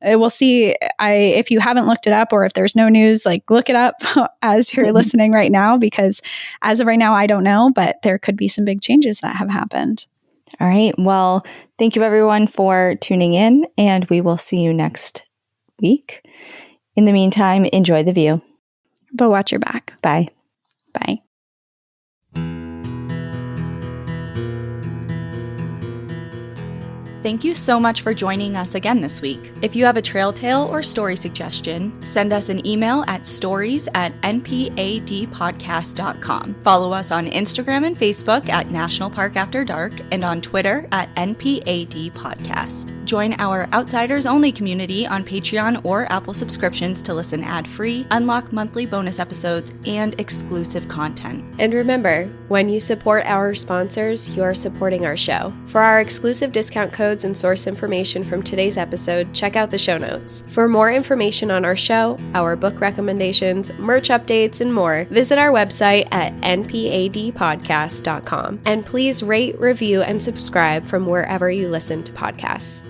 if you haven't looked it up, or if there's no news, like look it up as you're listening right now, because as of right now, I don't know, but there could be some big changes that have happened. All right. Well, thank you everyone for tuning in, and we will see you next week. In the meantime, enjoy the view. But watch your back. Bye. Bye. Thank you so much for joining us again this week. If you have a trail tale or story suggestion, send us an email at stories@npadpodcast.com. Follow us on Instagram and Facebook at National Park After Dark and on Twitter at NPAD Podcast. Join our Outsiders Only community on Patreon or Apple subscriptions to listen ad-free, unlock monthly bonus episodes, and exclusive content. And remember, when you support our sponsors, you are supporting our show. For our exclusive discount codes and source information from today's episode, check out the show notes. For more information on our show, our book recommendations, merch updates, and more, visit our website at npadpodcast.com. And please rate, review, and subscribe from wherever you listen to podcasts.